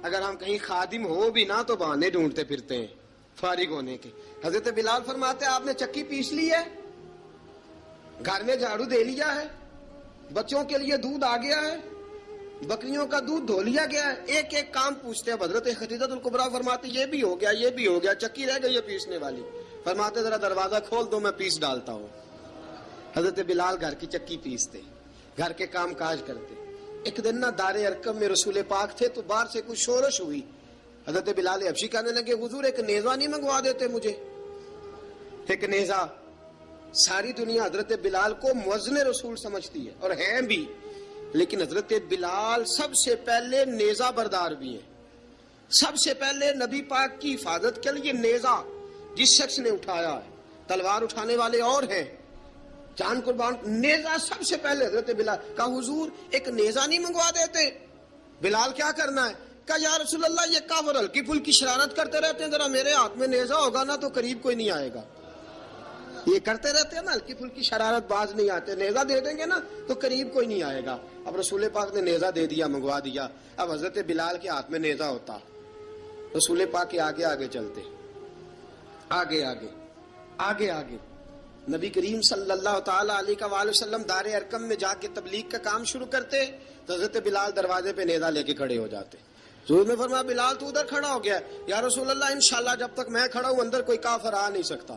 اگر ہم کہیں خادم ہو بھی نہ تو بہانے ڈھونڈتے پھرتے ہیں فارغ ہونے کے. حضرت بلال فرماتے آپ نے چکی پیس لی ہے، گھر میں جھاڑو دے لیا ہے، بچوں کے لیے دودھ آ گیا ہے، بکریوں کا دودھ دھو لیا گیا ہے. ایک ایک کام پوچھتے ہیں. حضرت خدیجہ الکبریٰ فرماتی یہ بھی ہو گیا، یہ بھی ہو گیا، چکی رہ گئی ہے پیسنے والی. فرماتے ذرا دروازہ کھول دو میں پیس ڈالتا ہوں. حضرت بلال گھر کی چکی پیستے، گھر کے کام کاج کرتے. ایک دن نہ دار ارقم میں رسول پاک تھے تو باہر سے کچھ شورش ہوئی. حضرت بلال حبشی کہنے لگے حضور ایک نیزہ نہیں منگوا دیتے مجھے؟ ایک نیزہ. ساری دنیا حضرت بلال کو مؤذن رسول سمجھتی ہے اور ہیں بھی، لیکن حضرت بلال سب سے پہلے نیزہ بردار بھی ہیں. سب سے پہلے نبی پاک کی حفاظت کے لیے نیزہ جس شخص نے اٹھایا ہے، تلوار اٹھانے والے اور ہیں، جان قربان. نیزہ سب سے پہلے حضرت بلال. کہا حضور ایک نیزہ نہیں منگوا دیتے؟ بلال کیا کرنا ہے؟ کہا یا رسول اللہ یہ کافر ہلکی پھلکی شرارت کرتے رہتے ہیں، ذرا میرے ہاتھ میں نیزہ ہوگا نا تو قریب کوئی نہیں آئے گا. یہ کرتے رہتے ہیں نا ہلکی پھلکی شرارت، باز نہیں آتے. نیزہ دے دیں گے نا تو قریب کوئی نہیں آئے گا. اب رسول پاک نے نیزہ دے دیا، منگوا دیا. اب حضرت بلال کے ہاتھ میں نیزہ ہوتا، رسول پاک کے آگے آگے چلتے، آگے آگے آگے آگے. نبی کریم صلی اللہ تعالی علیہ وآلہ وسلم دار ارقم میں جا کے تبلیغ کا کام شروع کرتے تو حضرت بلال دروازے پہ نیزہ لے کے کھڑے ہو جاتے. حضور نے فرمایا بلال تو ادھر کھڑا ہو گیا. یا رسول اللہ انشاءاللہ جب تک میں کھڑا ہوں اندر کوئی کافر آ نہیں سکتا،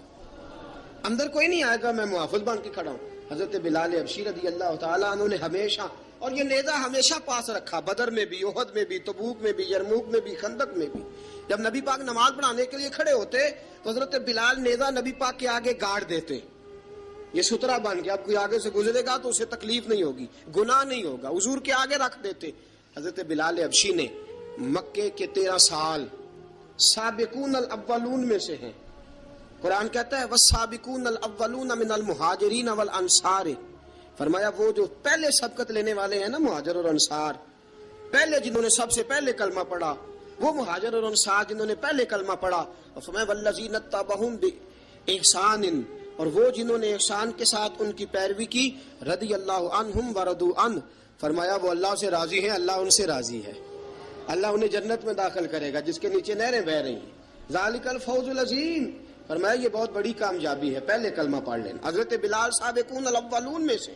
اندر کوئی نہیں آئے گا، میں محافظ بن کے کھڑا ہوں. حضرت بلال حبشی رضی اللہ تعالیٰ عنہ نے ہمیشہ، اور یہ نیزہ ہمیشہ پاس رکھا، بدر میں بھی، احد میں بھی، تبوک میں بھی، یرموک میں بھی، خندق میں بھی. جب نبی پاک نماز پڑھانے کے لیے کھڑے ہوتے تو حضرت بلال نیزہ نبی پاک کے آگے گاڑ دیتے. یہ سترا بن گیا، اب کوئی آگے سے گزرے گا تو اسے تکلیف نہیں ہوگی، گناہ نہیں ہوگا. حضور کے آگے رکھ دیتے. حضرت بلال حبشی نے مکے کے 13 سال سابقون الاولون میں سے ہیں. قرآن کہتا ہے والسابقون الاولون من المہاجرین والانصار. فرمایا وہ جو پہلے سبقت لینے والے ہیں نا مہاجر اور انصار، پہلے جنہوں نے سب سے پہلے کلمہ پڑھا، وہ مہاجر اور انصار جنہوں نے پہلے کلمہ پڑھا. اور فرمایا والذین اتبعوہم باحسان، اور وہ جنہوں نے احسان کے ساتھ ان کی پیروی کی، رضی اللہ عنہم ورضوا عنہ. فرمایا وہ اللہ سے راضی ہیں، اللہ ان سے راضی ہے. اللہ انہیں جنت میں داخل کرے گا جس کے نیچے نہریں بہ رہی ہیں. ذالک الفوز العظیم. فرمایا یہ بہت بڑی کامیابی ہے پہلے کلمہ پڑھ لینا. حضرت بلال سابقون الاولون میں سے،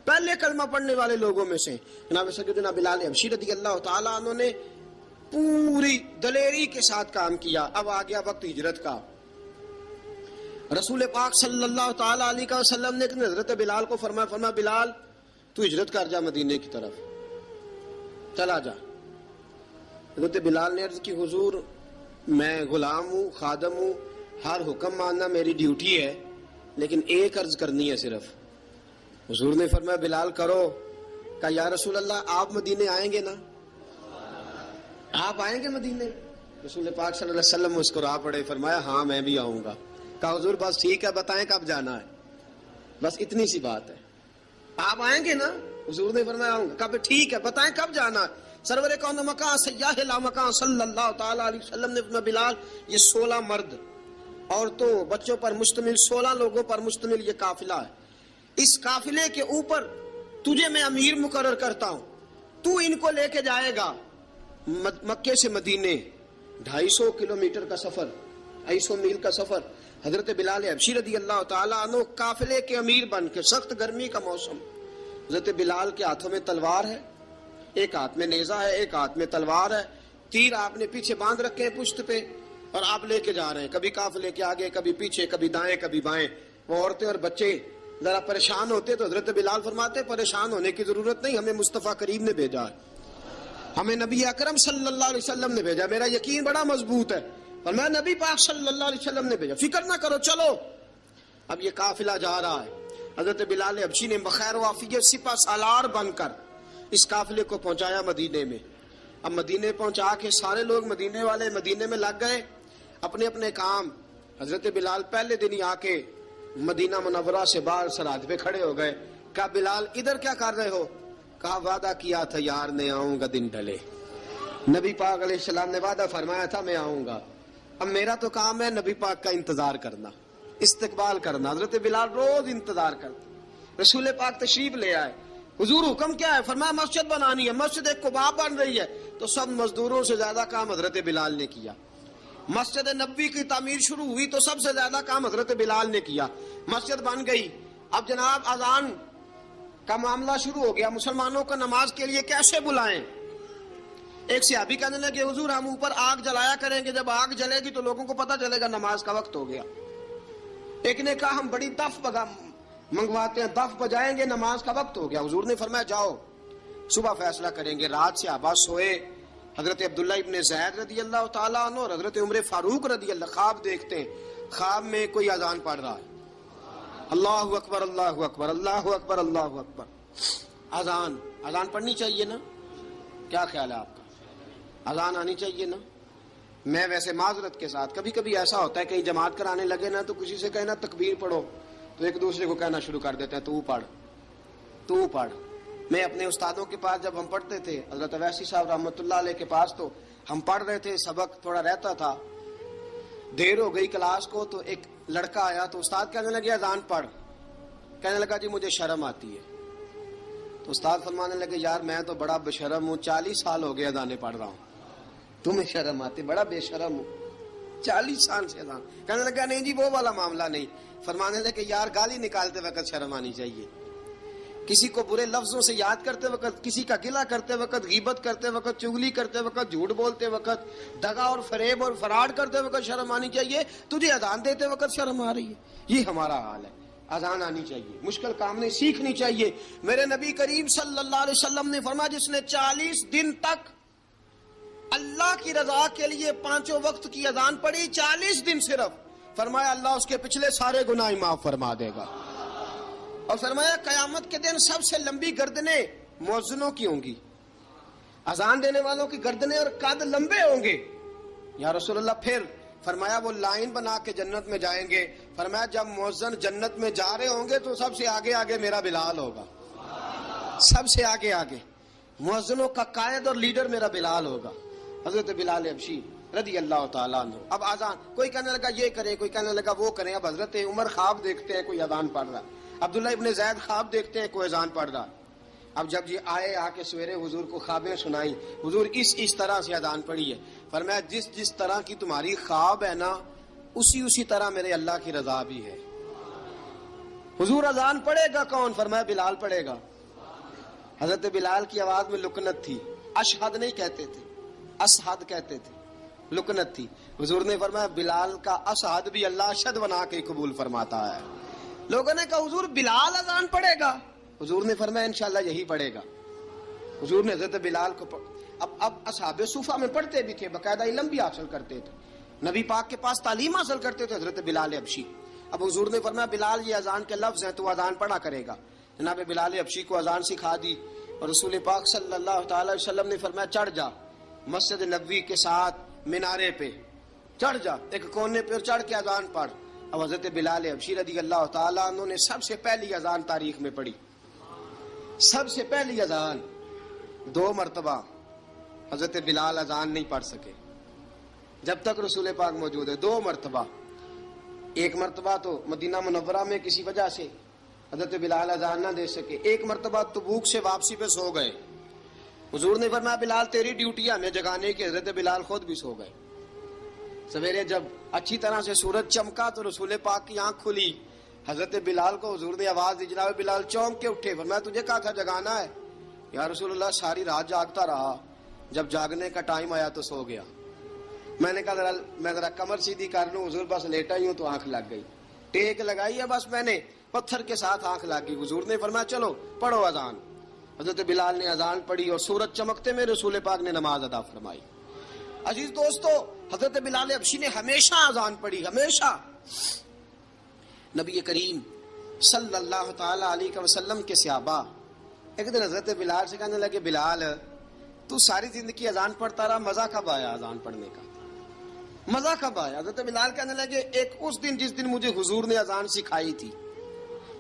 پہلے کلمہ پڑھنے والے لوگوں میں سے. جناب سیدنا بلال حبشی رضی اللہ تعالیٰ عنہ نے پوری دلیری کے ساتھ کام کیا. اب آ گیا وقت ہجرت کا. رسول پاک صلی اللہ تعالیٰ علیہ وسلم نے حضرت بلال کو فرمایا بلال تو ہجرت کر جا مدینے کی طرف، چلا جا. حضرت بلال نے عرض کی حضور میں غلام ہوں، خادم ہوں، ہر حکم ماننا میری ڈیوٹی ہے، لیکن ایک عرض کرنی ہے صرف. حضور نے فرمایا بلال کرو. کہا یا رسول اللہ آپ مدینے آئیں گے نا؟ آپ آئیں گے مدینے؟ رسول پاک صلی اللہ علیہ وسلم مسکرا پڑے، فرمایا ہاں میں بھی آؤں گا. کہا حضور بس ٹھیک ہے بتائیں کب جانا ہے، بس اتنی سی بات ہے. آپ آئیں گے نا؟ حضور نے فرمایا آؤں گا. کہا ٹھیک ہے بتائیں کب جانا ہے. سرور کون مکان سیاح لا مکان صلی اللہ تعالی علیہ وسلم نے فرمایا بلال یہ 16 مرد عورتوں بچوں پر مشتمل 16 لوگوں پر مشتمل یہ قافلہ ہے. اس قافلے کے اوپر تجھے میں امیر مقرر کرتا ہوں، تو ان کو لے کے جائے گا مکے سے مدینے. 250 کلومیٹر کا سفر، 250 میل کا سفر. حضرت بلال حبشی رضی اللہ تعالیٰ عنہ قافلے کے امیر بن کے، سخت گرمی کا موسم، حضرت بلال کے ہاتھوں میں تلوار ہے، ایک ہاتھ میں نیزہ ہے، ایک ہاتھ میں تلوار ہے. تیر آپ نے پیچھے باندھ رکھے ہیں پشت پہ، اور آپ لے کے جا رہے ہیں، کبھی قافلے کے آگے، کبھی پیچھے، کبھی دائیں کبھی بائیں. وہ عورتیں اور بچے ذرا پریشان ہوتے تو حضرت بلال فرماتے پریشان ہونے کی ضرورت نہیں، ہمیں مصطفیٰ کریم نے بھیجا ہے، ہمیں نبی اکرم صلی اللہ علیہ وسلم نے بھیجا. میرا یقین بڑا مضبوط ہے، اور میں نبی پاک صلی اللہ علیہ وسلم نے بھیجا، فکر نہ کرو چلو. اب یہ قافلہ جا رہا ہے. حضرت بلال حبشی نے بخیر و عافیت سپہ سالار بن کر اس قافلے کو پہنچایا مدینے میں. اب مدینے پہنچا کے سارے لوگ مدینے والے مدینے میں لگ گئے اپنے اپنے کام. حضرت بلال پہلے دن ہی آ کے مدینہ منورہ سے باہر سرحد پہ کھڑے ہو گئے. کہا بلال ادھر کیا کر رہے ہو؟ کہا وعدہ کیا تھا یار نے آؤں گا دن ڈھلے. نبی پاک علیہ السلام نے وعدہ فرمایا تھا میں آؤں گا. اب میرا تو کام ہے نبی پاک کا انتظار کرنا، استقبال کرنا. حضرت بلال روز انتظار کرتے. رسول پاک تشریف لے آئے. حضور حکم کیا ہے؟ فرمایا مسجد بنانی ہے. مسجد ایک قباء بن رہی ہے. تو سب مزدوروں سے زیادہ کام حضرت بلال نے کیا. مسجد نبوی کی تعمیر شروع ہوئی تو سب سے زیادہ کام حضرت بلال نے کیا. مسجد بن گئی. اب جناب اذان کا معاملہ شروع ہو گیا. مسلمانوں کو نماز کے لیے کیسے بلائیں؟ ایک صحابی کہنے لگے حضور ہم اوپر آگ جلایا کریں گے، جب آگ جلے گی تو لوگوں کو پتہ چلے گا نماز کا وقت ہو گیا. ایک نے کہا ہم بڑی دف منگواتے ہیں، دف بجائیں گے، نماز کا وقت ہو گیا. حضور نے فرمایا جاؤ صبح فیصلہ کریں گے. رات صحابہ سوئے. حضرت عبداللہ ابن زید رضی اللہ تعالیٰ عنہ اور حضرت عمر فاروق رضی اللہ خواب دیکھتے ہیں. خواب میں کوئی اذان پڑھ رہا ہے، اللہ اکبر اللہ اکبر اللہ اکبر اللہ اکبر. اذان پڑھنی چاہیے نا؟ کیا خیال ہے آپ کا؟ اذان آنی چاہیے نا؟ میں ویسے معذرت کے ساتھ کبھی کبھی ایسا ہوتا ہے کہیں جماعت کرانے لگے نا تو کسی سے کہنا تکبیر پڑھو تو ایک دوسرے کو کہنا شروع کر دیتے ہیں تو پڑھ. میں اپنے استادوں کے پاس جب ہم پڑھتے تھے حضرت ویسی صاحب رحمۃ اللہ علیہ کے پاس، تو ہم پڑھ رہے تھے، سبق تھوڑا رہتا تھا، دیر ہو گئی کلاس کو تو ایک لڑکا آیا تو استاد کہنے لگے اذان پڑھ. کہنے لگا جی مجھے شرم آتی ہے. تو استاد فرمانے لگے یار میں تو بڑا بے شرم ہوں، 40 سال ہو گئے اذانیں پڑھ رہا ہوں، تمہیں شرم آتی؟ بڑا بے شرم ہوں، 40 سال سے اذان. کہنے لگا نہیں جی وہ والا معاملہ نہیں. فرمانے لگے یار گالی نکالتے وقت شرم آنی چاہیے، کسی کو برے لفظوں سے یاد کرتے وقت، کسی کا گلہ کرتے وقت، غیبت کرتے وقت، چغلی کرتے وقت، جھوٹ بولتے وقت، دغا اور فریب اور فراڈ کرتے وقت شرم آنی چاہیے. تجھے اذان دیتے وقت شرم آ رہی ہے. یہ ہمارا حال ہے. اذان آنی چاہیے، مشکل کام نہیں، سیکھنی چاہیے. میرے نبی کریم صلی اللہ علیہ وسلم نے فرمایا جس نے 40 دن تک اللہ کی رضا کے لیے 5 وقت کی اذان پڑھی، 40 دن صرف، فرمایا اللہ اس کے پچھلے سارے گناہ معاف فرما دے گا. اور فرمایا قیامت کے دن سب سے لمبی گردنیں مؤذنوں کی ہوں گی. اذان دینے والوں کی گردنیں اور قد لمبے ہوں گے. یا رسول اللہ پھر؟ فرمایا وہ لائن بنا کے جنت میں جائیں گے. فرمایا جب مؤذن جنت میں جا رہے ہوں گے تو سب سے آگے آگے میرا بلال ہوگا, سب سے آگے آگے مؤذنوں کا قائد اور لیڈر میرا بلال ہوگا, حضرت بلال حبشی رضی اللہ تعالیٰ عنہ. اب اذان کوئی کہنے لگا یہ کریں, کوئی کہنے لگا وہ کریں. اب حضرت عمر خواب دیکھتے ہیں, کوئی اذان پڑھ رہا. عبداللہ ابن زید خواب دیکھتے ہیں, کوئی اذان پڑھ رہا. اب جب یہ آئے آ کے سویرے حضور کو خوابیں سنائی, حضور اس طرح سے اذان پڑھی ہے. فرمایا جس طرح کی تمہاری خواب ہے نا, اسی طرح میرے اللہ کی رضا بھی ہے. حضور اذان پڑھے گا کون؟ فرمایا بلال پڑھے گا. حضرت بلال کی آواز میں لکنت تھی, اشہد نہیں کہتے تھے, اشہد کہتے تھے, لکنت تھی. حضور نے فرمایا بلال کا اشہد بھی اللہ اشہد بنا کے قبول فرماتا ہے. لوگوں نے کہا حضور بلال اذان پڑھے گا؟ حضور نے فرمایا انشاءاللہ یہی پڑھے گا. حضور نے حضرت بلال کو اب اصحاب صوفہ میں پڑھتے بھی تھے, باقاعدہ علم بھی حاصل کرتے تھے, نبی پاک کے پاس تعلیم حاصل کرتے تھے حضرت بلال حبشی. اب حضور نے فرمایا بلال یہ اذان کے لفظ ہیں, تو اذان پڑھا کرے گا. جناب بلال حبشی کو اذان سکھا دی اور رسول پاک صلی اللہ تعالی وسلم نے فرمایا چڑھ جا مسجد نبوی کے ساتھ مینارے پہ, چڑھ جا ایک کونے پہ اور چڑھ کے اذان پڑھ. اب حضرت بلال حبشی رضی اللہ تعالیٰ عنہ نے سب سے پہلی اذان تاریخ میں پڑھی, سب سے پہلی اذان. 2 مرتبہ حضرت بلال اذان نہیں پڑھ سکے جب تک رسول پاک موجود ہے. 2 مرتبہ, ایک مرتبہ تو مدینہ منورہ میں کسی وجہ سے حضرت بلال اذان نہ دے سکے, ایک مرتبہ تبوک سے واپسی پہ سو گئے. حضور نے فرمایا بلال تیری ڈیوٹی ہے ہمیں جگانے کی. حضرت بلال خود بھی سو گئے. سویرے جب اچھی طرح سے سورج چمکا تو رسول پاک کی آنکھ کھلی. حضرت بلال کو حضور نے آواز دی, جناب بلال چونک کے اٹھے. فرمایا تجھے کہا تھا جگانا ہے. یا رسول اللہ ساری رات جاگتا رہا, جب جاگنے کا ٹائم آیا تو سو گیا. میں نے کہا میں ذرا کمر سیدھی کر لوں. حضور بس لیٹا ہی ہوں تو آنکھ لگ گئی, ٹیک لگائی ہے بس میں نے, پتھر کے ساتھ آنکھ لگ گئی. حضور نے فرمایا چلو پڑھو اذان. حضرت بلال نے اذان پڑھی اور سورج چمکتے میں رسول پاک نے نماز ادا فرمائی. عزیز دوستو, حضرت بلال حبشی نے ہمیشہ اذان پڑھی, ہمیشہ. نبی کریم صلی اللہ تعالی علیہ وسلم کے صحابہ ایک دن حضرت بلال سے کہنے لگے بلال تو ساری زندگی اذان پڑھتا رہا, مزہ کب آیا اذان پڑھنے کا, مزہ کب آیا؟ حضرت بلال کہنے لگے ایک اس دن جس دن مجھے حضور نے اذان سکھائی تھی,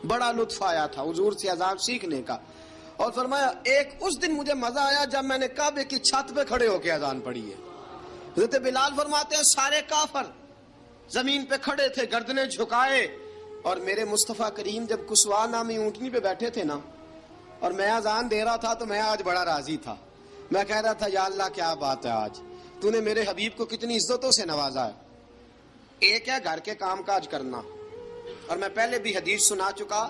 بڑا لطف آیا تھا حضور سے اذان سیکھنے کا. اور فرمایا ایک اس دن مجھے مزہ آیا جب میں نے کعبے کی چھت پہ کھڑے ہو کے اذان پڑھی ہے. حضرت بلال فرماتے ہیں سارے کافر زمین پہ کھڑے تھے گردنیں جھکائے, اور میرے مصطفیٰ کریم جب کسوا نامی اونٹنی پہ بیٹھے تھے نا اور میں اذان دے رہا تھا تو میں آج بڑا راضی تھا. میں کہہ رہا تھا یا اللہ کیا بات ہے, آج تو نے میرے حبیب کو کتنی عزتوں سے نوازا ہے. ایک ہے گھر کے کام کاج کرنا, اور میں پہلے بھی حدیث سنا چکا,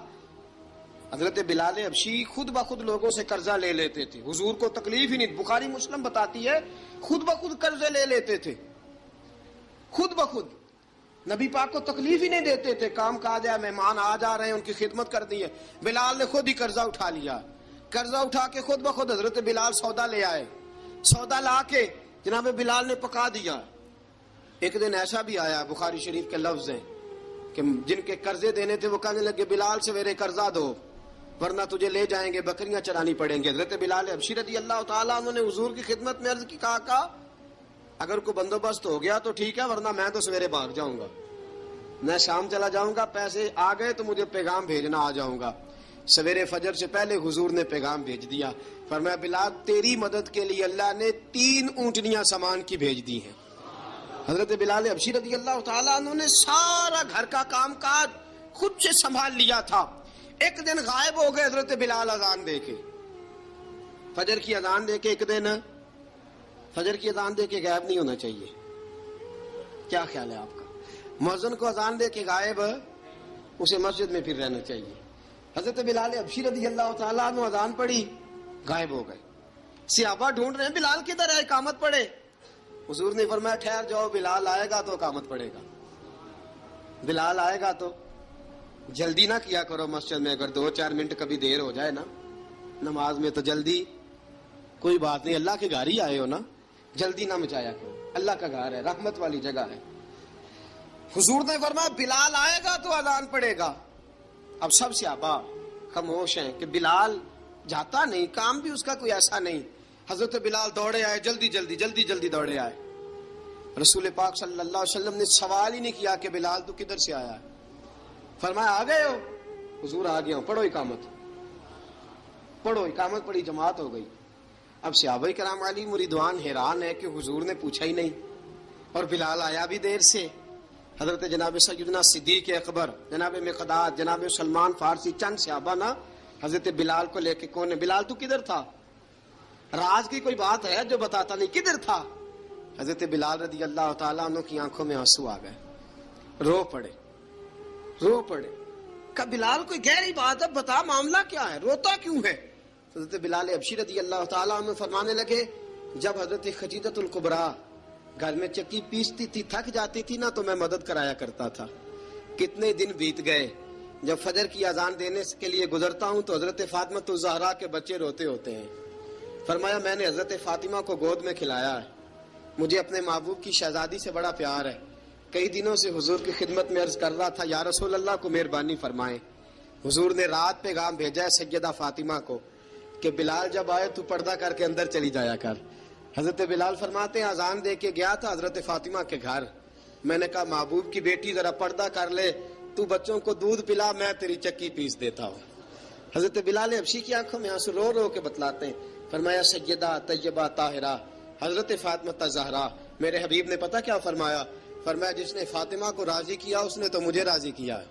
حضرت بلال حبشی خود بخود لوگوں سے قرضہ لے لیتے تھے, حضور کو تکلیف ہی نہیں. بخاری مسلم بتاتی ہے خود بخود قرضے لے لیتے تھے, خود بخود. نبی پاک کو تکلیف ہی نہیں دیتے تھے, کام کاج ہے, مہمان آ جا رہے ہیں ان کی خدمت کر دی ہے. بلال نے خود ہی قرضہ اٹھا لیا, قرضہ اٹھا کے خود بخود حضرت بلال سودا لے آئے, سودا لا کے جناب بلال نے پکا دیا. ایک دن ایسا بھی آیا, بخاری شریف کے لفظ ہیں کہ جن کے قرضے دینے تھے وہ کہنے لگے بلال سویرے قرضہ دو ورنہ تجھے لے جائیں گے, بکریاں چرانی پڑیں گے. حضرت بلال حبشی رضی اللہ تعالیٰ عنہ نے حضور کی خدمت میں عرض کی, کہا اگر کوئی بندوبست ہو گیا تو ٹھیک ہے ورنہ میں تو سویرے بھاگ جاؤں گا, میں شام چلا جاؤں گا, پیسے آ گئے تو مجھے پیغام بھیجنا, آ جاؤں گا. سویرے فجر سے پہلے حضور نے پیغام بھیج دیا. فرمایا بلال تیری مدد کے لیے اللہ نے 3 اونٹنیاں سامان کی بھیج دی ہیں. حضرت بلال حبشی رضی اللہ تعالیٰ عنہ نے سارا گھر کا کام کاج خود سے سنبھال لیا تھا. ایک دن غائب ہو گئے حضرت بلال اذان دے کے, فجر کی اذان دے کے. ایک دن فجر کی اذان دے کے غائب نہیں ہونا چاہیے, کیا خیال ہے آپ کا؟ مؤذن کو اذان دے کے غائب, اسے مسجد میں پھر رہنا چاہیے. حضرت بلال حبشی رضی اللہ تعالیٰ عنہ اذان پڑھی, غائب ہو گئے. صحابہ ڈھونڈ رہے ہیں بلال کدھر ہے, اقامت پڑھے. حضور نے فرمایا ٹھہر جاؤ, بلال آئے گا تو اقامت پڑھے گا, بلال آئے گا تو. جلدی نہ کیا کرو مسجد میں, اگر 2-4 منٹ کبھی دیر ہو جائے نا نماز میں تو جلدی کوئی بات نہیں, اللہ کے گھر ہی آئے ہو نا, جلدی نہ مچایا کرو, اللہ کا گھر ہے, رحمت والی جگہ ہے. حضور نے فرمایا بلال آئے گا تو اذان پڑھے گا. اب سب صحابہ خاموش ہیں کہ بلال جاتا نہیں, کام بھی اس کا کوئی ایسا نہیں. حضرت بلال دوڑے آئے, جلدی جلدی جلدی جلدی دوڑے آئے. رسول پاک صلی اللہ علیہ وسلم نے سوال ہی نہیں کیا کہ بلال تو کدھر سے آیا ہے، فرمایا آ گئے ہو؟ حضور آ گیا ہوں، پڑھو اقامت، پڑھو اقامت پڑھی، جماعت ہو گئی۔ اب صحابہ کرام علی مریدوان حیران ہے کہ حضور نے پوچھا ہی نہیں اور بلال آیا بھی دیر سے۔ حضرت جناب سیدنا صدیق اکبر، جناب مقداد، جناب سلمان فارسی، چند صحابہ نا حضرت بلال کو لے کے، کون ہے بلال تو کدھر تھا؟ راز کی کوئی بات ہے جو بتاتا نہیں، کدھر تھا؟ حضرت بلال رضی اللہ تعالیٰ عنہ کی آنکھوں میں آنسو آ گئے، رو پڑے، رو پڑے۔ کہ بلال کوئی گہری بات ہے، بتا معاملہ کیا ہے، روتا کیوں ہے؟ حضرت بلال حبشی رضی اللہ تعالیٰ عنہ فرمانے لگے جب حضرت خدیجہ الکبریٰ گھر میں چکی پیستی تھی، تھک جاتی تھی نا تو میں مدد کرایا کرتا تھا۔ کتنے دن بیت گئے، جب فجر کی اذان دینے کے لیے گزرتا ہوں تو حضرت فاطمہ الزہرا کے بچے روتے ہوتے ہیں۔ فرمایا میں نے حضرت فاطمہ کو گود میں کھلایا ہے، مجھے اپنے محبوب کی شہزادی سے بڑا پیار ہے۔ کئی دنوں سے حضور کی خدمت میں عرض کر رہا تھا یا رسول اللہ کو مہربانی فرمائیں۔ حضور نے رات پیغام بھیجا ہے سیدہ فاطمہ کو کہ بلال جب آئے تو پردہ کر کے اندر چلی جایا کر۔ حضرت بلال فرماتے ہیں اذان دے کے گیا تھا حضرت فاطمہ کے گھر، میں نے کہا محبوب کی بیٹی ذرا پردہ کر لے، تو بچوں کو دودھ پلا، میں تیری چکی پیس دیتا ہوں۔ حضرت بلال حبشی کی آنکھوں میں آنسو رو رو کے بتلاتے ہیں، فرمایا سیدہ طیبہ طاہرہ حضرت فاطمہ الزہرا، میرے حبیب نے پتہ کیا فرمایا؟ فرمایا جس نے فاطمہ کو راضی کیا اس نے تو مجھے راضی کیا ہے۔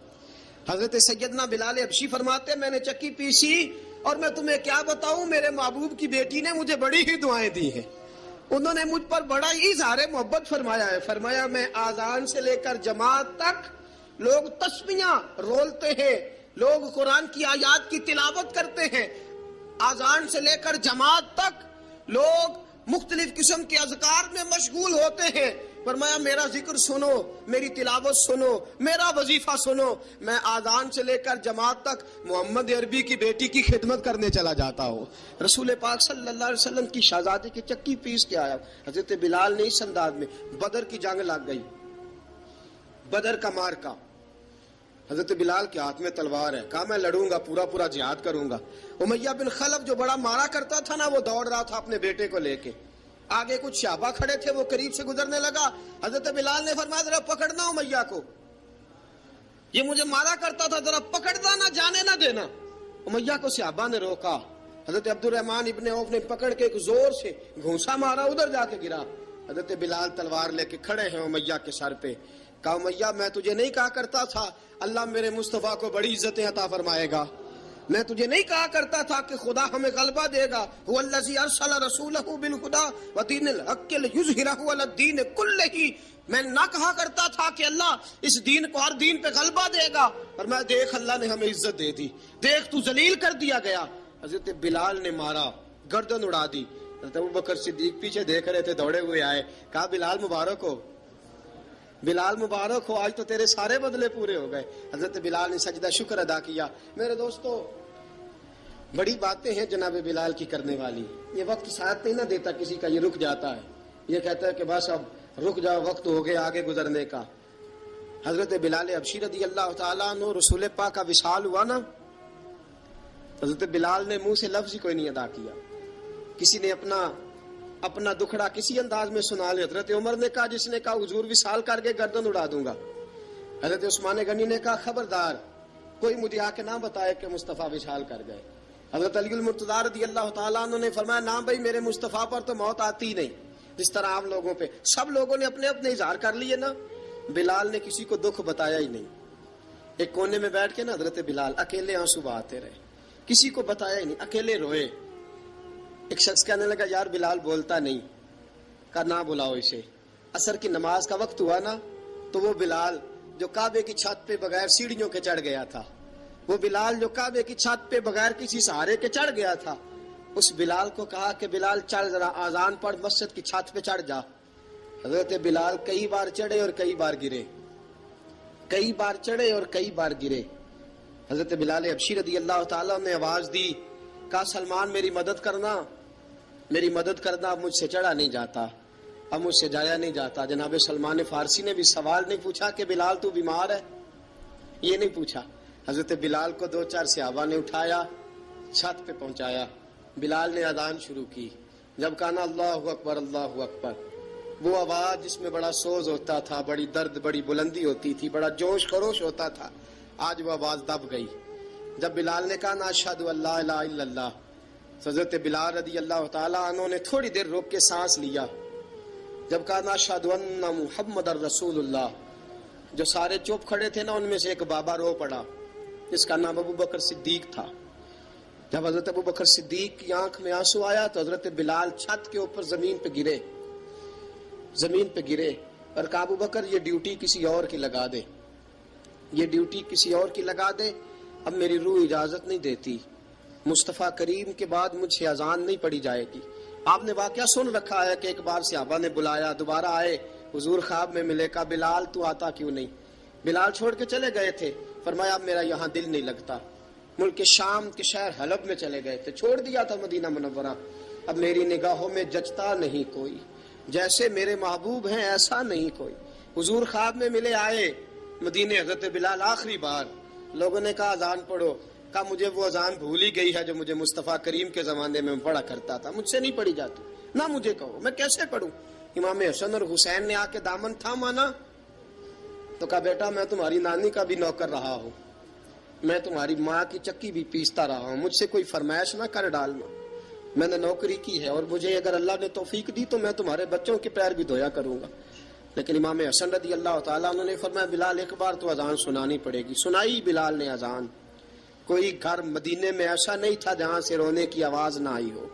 حضرت سیدنا بلال حبشی فرماتے ہیں میں نے چکی پیسی اور میں تمہیں کیا بتاؤں، میرے محبوب کی بیٹی نے مجھے بڑی ہی دعائیں دی ہیں، انہوں نے مجھ پر بڑا ہی اظہار محبت فرمایا ہے۔ فرمایا میں آذان سے لے کر جماعت تک لوگ تسبیحاں رولتے ہیں، لوگ قرآن کی آیات کی تلاوت کرتے ہیں، آذان سے لے کر جماعت تک لوگ مختلف قسم کے اذکار میں مشغول ہوتے ہیں۔ فرمایا میرا ذکر سنو، میری تلاوت سنو، میرا وظیفہ سنو، میں آذان سے لے کر جماعت تک محمد عربی کی بیٹی کی خدمت کرنے چلا جاتا ہوں۔ رسول پاک صلی اللہ علیہ وسلم کی شہزادی کی چکی پیس کے آیا۔ حضرت بلال نے اس انداز میں، بدر کی جنگ لگ گئی، بدر کا مارکا، حضرت بلال کے ہاتھ میں تلوار ہے، کہا میں لڑوں گا، پورا پورا جہاد کروں گا۔ امیہ بن خلف جو بڑا مارا کرتا تھا نا، وہ دوڑ رہا تھا اپنے بیٹے کو لے کے، آگے کچھ صحابہ کھڑے تھے، وہ قریب سے گزرنے لگا، حضرت بلال نے فرمایا ذرا پکڑنا امیہ کو، یہ مجھے مارا کرتا تھا، ذرا پکڑنا، نہ جانے نہ دینا۔ امیہ کو صحابہ نے روکا، حضرت عبد الرحمن ابن عوف نے پکڑ کے ایک زور سے گھونسا مارا، ادھر جا کے گرا۔ حضرت بلال تلوار لے کے کھڑے ہیں امیہ کے سر پہ۔ کہا امیہ میں تجھے نہیں کہا کرتا تھا اللہ میرے مصطفیٰ کو بڑی عزتیں عطا فرمائے گا؟ میں تجھے نہیں کہا کرتا تھا کہ خدا ہمیں غلبہ دے گا؟ هو الذی ارسل رسولہ بالہدی ودین الحق لیظہرہ علی الدین کلہ، میں نہ کہا کرتا تھا کہ اللہ اس دین کو ہر دین پہ غلبہ دے گا، اور میں دیکھ اللہ نے ہمیں عزت دے دی، دیکھ تو ذلیل کر دیا گیا۔ حضرت بلال نے مارا، گردن اڑا دی۔ حضرت ابوبکر صدیق پیچھے دیکھ رہے تھے، دوڑے ہوئے آئے، کہا بلال مبارک ہو، بلال مبارک ہو، آج تو تیرے سارے بدلے پورے ہو گئے۔ حضرت بلال نے سجدہ شکر ادا کیا۔ میرے دوستو بڑی باتیں ہیں جناب بلال کی کرنے والی، یہ وقت ساتھ نہیں نہ دیتا کسی کا، یہ رک جاتا ہے، یہ کہتا ہے کہ بس اب رک جاؤ، وقت ہو گیا آگے گزرنے کا۔ حضرت بلال حبشی رضی اللہ تعالیٰ عنہ رسول پاک کا وصال ہوا نا، حضرت بلال نے منہ سے لفظ ہی کوئی نہیں ادا کیا، کسی نے اپنا دکھڑا کسی انداز میں سنا لے۔ حضرت عمر نے کہا، جس نے کہا حضور وصال کر کے گردن اڑا دوں گا۔ حضرت عثمان غنی نے کہا خبردار کوئی مجھے آ کے نہ بتائے کہ مصطفیٰ وصال کر گئے۔ حضرت علی المرتضیٰ رضی اللہ تعالیٰ عنہ نے فرمایا نہ بھائی، میرے مصطفیٰ پر تو موت آتی نہیں، جس طرح عام لوگوں پہ سب لوگوں نے اپنے اپنے اظہار کر لیے نا، بلال نے کسی کو دکھ بتایا ہی نہیں۔ ایک کونے میں بیٹھ کے نا حضرت بلال اکیلے آنسو بہاتے رہے، کسی کو بتایا ہی نہیں، اکیلے روئے۔ ایک شخص کہنے لگا یار بلال بولتا نہیں، کہا نہ بلاؤ اسے۔ عصر کی نماز کا وقت ہوا نا، تو وہ بلال جو کعبے کی چھت پہ بغیر سیڑھیوں کے چڑھ گیا تھا، وہ بلال جو کعبے کی چھت پہ بغیر کسی سہارے کے چڑھ گیا تھا، اس بلال کو کہا کہ بلال چڑھ، ذرا آذان پڑھ، مسجد کی چھت پہ چڑھ جا۔ حضرت بلال کئی بار چڑھے اور کئی بار گرے، کئی بار چڑھے اور کئی بار گرے۔ حضرت بلال حبشی رضی اللہ تعالیٰ نے آواز دی، کہا سلمان میری مدد کرنا، میری مدد کرنا، اب مجھ سے چڑھا نہیں جاتا، اب مجھ سے جایا نہیں جاتا۔ جناب سلمان فارسی نے بھی سوال نہیں پوچھا کہ بلال تو بیمار ہے، یہ نہیں پوچھا۔ حضرت بلال کو دو چار صحابہ نے اٹھایا، چھت پہ پہنچایا، بلال نے اذان شروع کی۔ جب کہا نا اللہ اکبر اللہ اکبر، وہ آواز جس میں بڑا سوز ہوتا تھا، بڑی درد، بڑی بلندی ہوتی تھی، بڑا جوش خروش ہوتا تھا، آج وہ آواز دب گئی۔ جب بلال نے کہا نا اشہد ان لا الہ الا اللہ، حضرت بلال رضی اللہ تعالیٰ عنہ نے تھوڑی دیر روک کے سانس لیا۔ جب کہا نا اشہد ان محمد الرسول اللہ، جو سارے چپ کھڑے تھے نا، ان میں سے ایک بابا رو پڑا جس کا نام ابو بکر صدیق تھا۔ جب حضرت ابو بکر صدیق کی آنکھ میں آنسو آیا تو حضرت بلال چھت کے اوپر زمین پہ گرے اور کہا ابو بکر یہ ڈیوٹی کسی اور کی لگا دے، یہ ڈیوٹی کسی اور کی لگا دے، اب میری روح اجازت نہیں دیتی، مصطفیٰ کریم کے بعد مجھ سے اذان نہیں پڑھی جائے گی۔ آپ نے واقعہ سن رکھا ہے کہ ایک بار صحابہ نے بلایا، دوبارہ آئے، حضور خواب میں ملے، کہا بلال تو آتا کیوں نہیں؟ بلال چھوڑ کے چلے گئے تھے، فرمایا اب میرا یہاں دل نہیں لگتا، ملک شام کے شہر حلب میں چلے گئے تھے، چھوڑ دیا تھا مدینہ منورہ، اب میری نگاہوں میں جچتا نہیں کوئی، جیسے میرے محبوب ہیں ایسا نہیں کوئی۔ حضور خواب میں ملے، آئے مدینے، حضرت بلال آخری بار، لوگوں نے کہا اذان پڑھو، کہا مجھے وہ اذان بھول ہی گئی ہے جو مجھے مصطفیٰ کریم کے زمانے میں پڑھا کرتا تھا، مجھ سے نہیں پڑھی جاتی، نہ مجھے کہو، میں کیسے پڑھوں؟ امام حسن اور حسین نے آ کے دامن تھاما نا، تو کہا بیٹا میں تمہاری نانی کا بھی نوکر رہا ہوں، میں تمہاری ماں کی چکی بھی پیستا رہا ہوں، مجھ سے کوئی فرمائش نہ کر ڈالنا، میں نے نوکری کی ہے اور مجھے اگر اللہ نے توفیق دی تو میں تمہارے بچوں کے پیر بھی دھویا کروں گا۔ لیکن امام حسن رضی اللہ تعالیٰ عنہ نے فرمایا بلال ایک بار تو اذان سنانی پڑے گی۔ سنائی بلال نے اذان۔ کوئی گھر مدینے میں ایسا نہیں تھا جہاں سے رونے کی آواز نہ آئی ہو۔